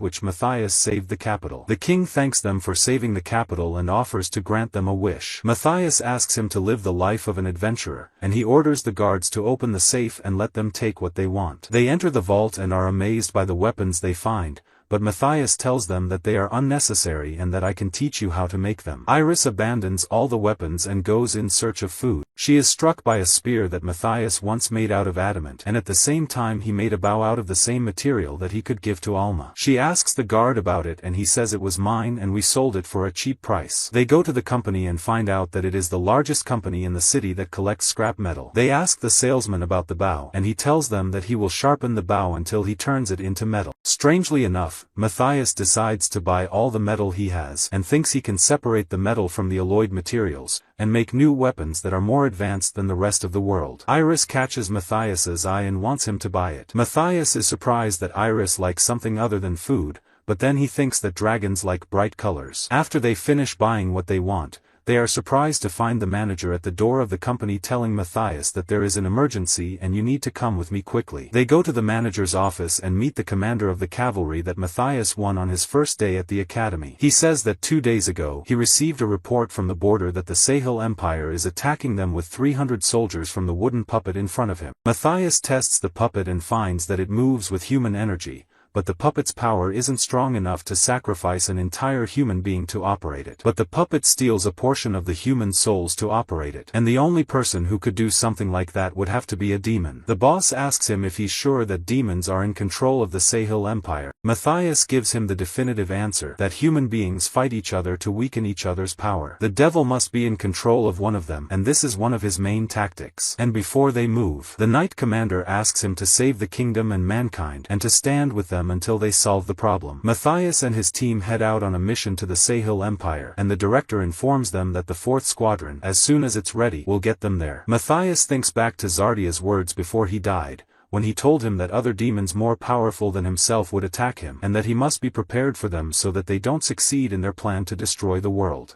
which Matthias saved the capital. The king thanks them for saving the capital and offers to grant them a wish. Matthias asks him to live the life of an adventurer, and he orders the guards to open the safe and let them take what they want. They enter the vault and are amazed by the weapons they find, but Matthias tells them that they are unnecessary and that I can teach you how to make them. Iris abandons all the weapons and goes in search of food. She is struck by a spear that Matthias once made out of adamant, and at the same time he made a bow out of the same material that he could give to Alma. She asks the guard about it and he says it was mine and we sold it for a cheap price. They go to the company and find out that it is the largest company in the city that collects scrap metal. They ask the salesman about the bow, and he tells them that he will sharpen the bow until he turns it into metal. Strangely enough, Matthias decides to buy all the metal he has and thinks he can separate the metal from the alloyed materials, and make new weapons that are more advanced than the rest of the world. Iris catches Matthias's eye and wants him to buy it. Matthias is surprised that Iris likes something other than food, but then he thinks that dragons like bright colors. After they finish buying what they want, they are surprised to find the manager at the door of the company telling Matthias that there is an emergency and you need to come with me quickly. They go to the manager's office and meet the commander of the cavalry that Matthias won on his first day at the academy. He says that 2 days ago he received a report from the border that the Sahil Empire is attacking them with 300 soldiers from the wooden puppet in front of him. Matthias tests the puppet and finds that it moves with human energy, but the puppet's power isn't strong enough to sacrifice an entire human being to operate it. But the puppet steals a portion of the human souls to operate it, and the only person who could do something like that would have to be a demon. The boss asks him if he's sure that demons are in control of the Sahil Empire. Matthias gives him the definitive answer that human beings fight each other to weaken each other's power. The devil must be in control of one of them, and this is one of his main tactics. And before they move, the Knight Commander asks him to save the kingdom and mankind, and to stand with them until they solve the problem. Matthias and his team head out on a mission to the Sahil Empire, and the director informs them that the 4th Squadron, as soon as it's ready, will get them there. Matthias thinks back to Zardius' words before he died, when he told him that other demons more powerful than himself would attack him, and that he must be prepared for them so that they don't succeed in their plan to destroy the world.